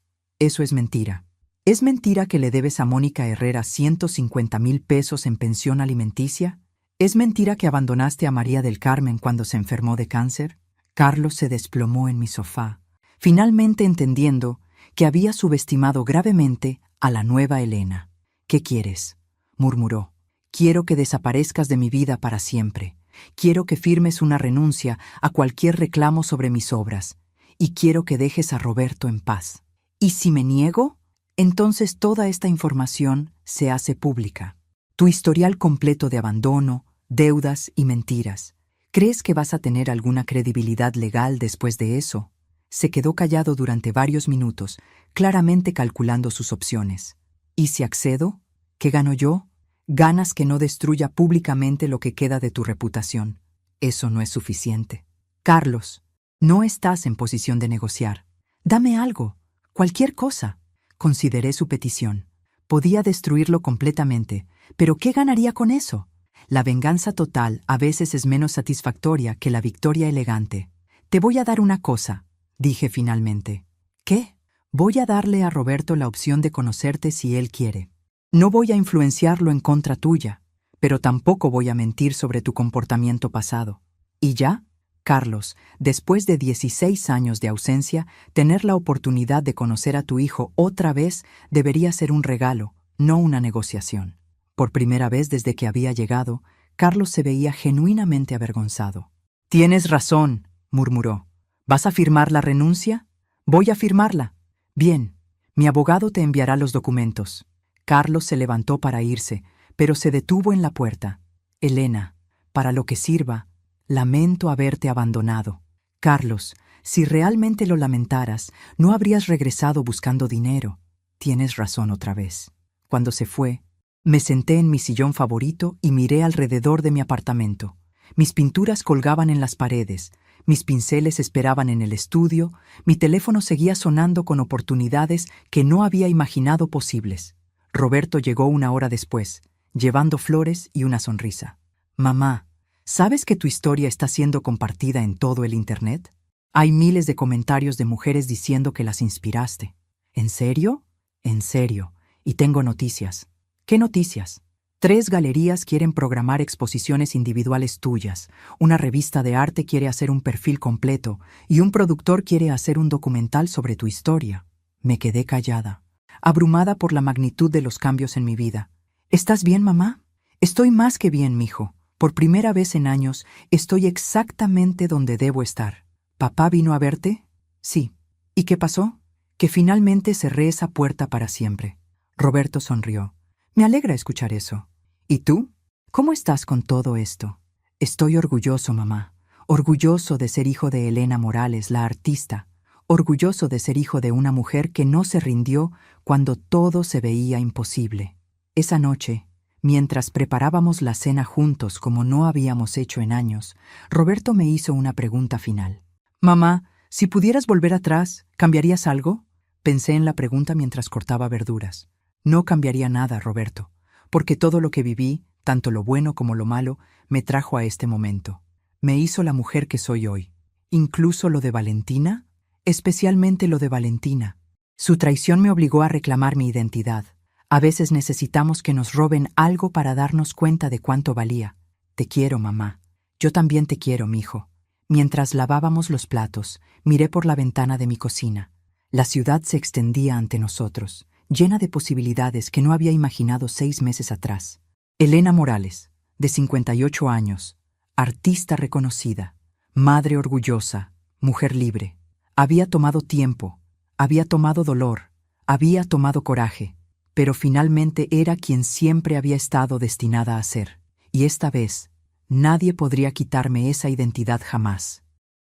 [SPEAKER 1] mentira. ¿Es mentira que le debes a Mónica Herrera 150,000 pesos en pensión alimenticia? ¿Es mentira que abandonaste a María del Carmen cuando se enfermó de cáncer? Carlos se desplomó en mi sofá, finalmente entendiendo que había subestimado gravemente a la nueva Elena. ¿Qué quieres?, murmuró. Quiero que desaparezcas de mi vida para siempre. Quiero que firmes una renuncia a cualquier reclamo sobre mis obras. Y quiero que dejes a Roberto en paz. ¿Y si me niego? Entonces toda esta información se hace pública. Tu historial completo de abandono, deudas y mentiras. ¿Crees que vas a tener alguna credibilidad legal después de eso? Se quedó callado durante varios minutos, claramente calculando sus opciones. ¿Y si accedo? ¿Qué gano yo? Ganas que no destruya públicamente lo que queda de tu reputación. Eso no es suficiente. Carlos, no estás en posición de negociar. Dame algo, cualquier cosa. Consideré su petición. Podía destruirlo completamente, pero ¿qué ganaría con eso? La venganza total a veces es menos satisfactoria que la victoria elegante. Te voy a dar una cosa, dije finalmente. ¿Qué? Voy a darle a Roberto la opción de conocerte si él quiere. No voy a influenciarlo en contra tuya, pero tampoco voy a mentir sobre tu comportamiento pasado. ¿Y ya? Carlos, después de 16 años de ausencia, tener la oportunidad de conocer a tu hijo otra vez debería ser un regalo, no una negociación. Por primera vez desde que había llegado, Carlos se veía genuinamente avergonzado. «Tienes razón», murmuró. «¿Vas a firmar la renuncia?» «Voy a firmarla». «Bien, mi abogado te enviará los documentos». Carlos se levantó para irse, pero se detuvo en la puerta. «Elena, para lo que sirva, lamento haberte abandonado». «Carlos, si realmente lo lamentaras, no habrías regresado buscando dinero». «Tienes razón otra vez». Cuando se fue, me senté en mi sillón favorito y miré alrededor de mi apartamento. Mis pinturas colgaban en las paredes, mis pinceles esperaban en el estudio, mi teléfono seguía sonando con oportunidades que no había imaginado posibles. Roberto llegó una hora después, llevando flores y una sonrisa. «Mamá, ¿sabes que tu historia está siendo compartida en todo el Internet? Hay miles de comentarios de mujeres diciendo que las inspiraste». «¿En serio?» «En serio. Y tengo noticias». «¿Qué noticias?» 3 galerías quieren programar exposiciones individuales tuyas, una revista de arte quiere hacer un perfil completo y un productor quiere hacer un documental sobre tu historia». Me quedé callada, abrumada por la magnitud de los cambios en mi vida. «¿Estás bien, mamá?» «Estoy más que bien, mijo. Por primera vez en años, estoy exactamente donde debo estar». «¿Papá vino a verte?» «Sí». «¿Y qué pasó?» «Que finalmente cerré esa puerta para siempre». Roberto sonrió. «Me alegra escuchar eso. ¿Y tú? ¿Cómo estás con todo esto?» «Estoy orgulloso, mamá. Orgulloso de ser hijo de Elena Morales, la artista. Orgulloso de ser hijo de una mujer que no se rindió cuando todo se veía imposible». Esa noche, mientras preparábamos la cena juntos como no habíamos hecho en años, Roberto me hizo una pregunta final. «Mamá, si pudieras volver atrás, ¿cambiarías algo?» Pensé en la pregunta mientras cortaba verduras. No cambiaría nada, Roberto, porque todo lo que viví, tanto lo bueno como lo malo, me trajo a este momento. Me hizo la mujer que soy hoy. Incluso lo de Valentina, especialmente lo de Valentina. Su traición me obligó a reclamar mi identidad. A veces necesitamos que nos roben algo para darnos cuenta de cuánto valía. Te quiero, mamá. Yo también te quiero, mijo. Mientras lavábamos los platos, miré por la ventana de mi cocina. La ciudad se extendía ante nosotros, llena de posibilidades que no había imaginado 6 meses atrás. Elena Morales, de 58 años, artista reconocida, madre orgullosa, mujer libre. Había tomado tiempo, había tomado dolor, había tomado coraje, pero finalmente era quien siempre había estado destinada a ser. Y esta vez, nadie podría quitarme esa identidad jamás.